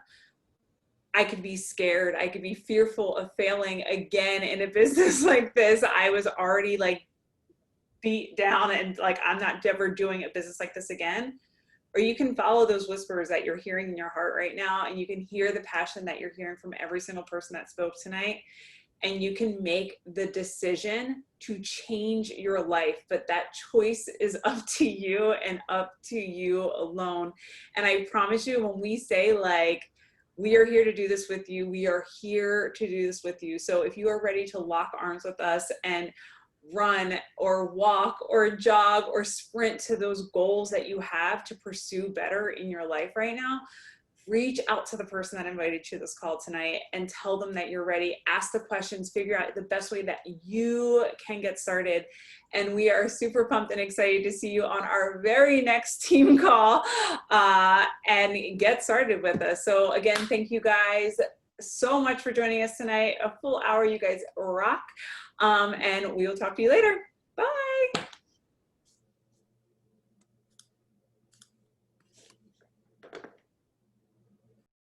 I could be scared. I could be fearful of failing again in a business like this. I was already like beat down and like, I'm not ever doing a business like this again. Or you can follow those whispers that you're hearing in your heart right now. And you can hear the passion that you're hearing from every single person that spoke tonight. And you can make the decision to change your life, but that choice is up to you and up to you alone. And I promise you, when we say like, we are here to do this with you, we are here to do this with you. So if you are ready to lock arms with us and run or walk or jog or sprint to those goals that you have to pursue better in your life right now, reach out to the person that invited you to this call tonight and tell them that you're ready. Ask the questions, figure out the best way that you can get started. And we are super pumped and excited to see you on our very next team call and get started with us. So again, thank you guys so much for joining us tonight. A full hour, you guys rock. And we will talk to you later. Bye.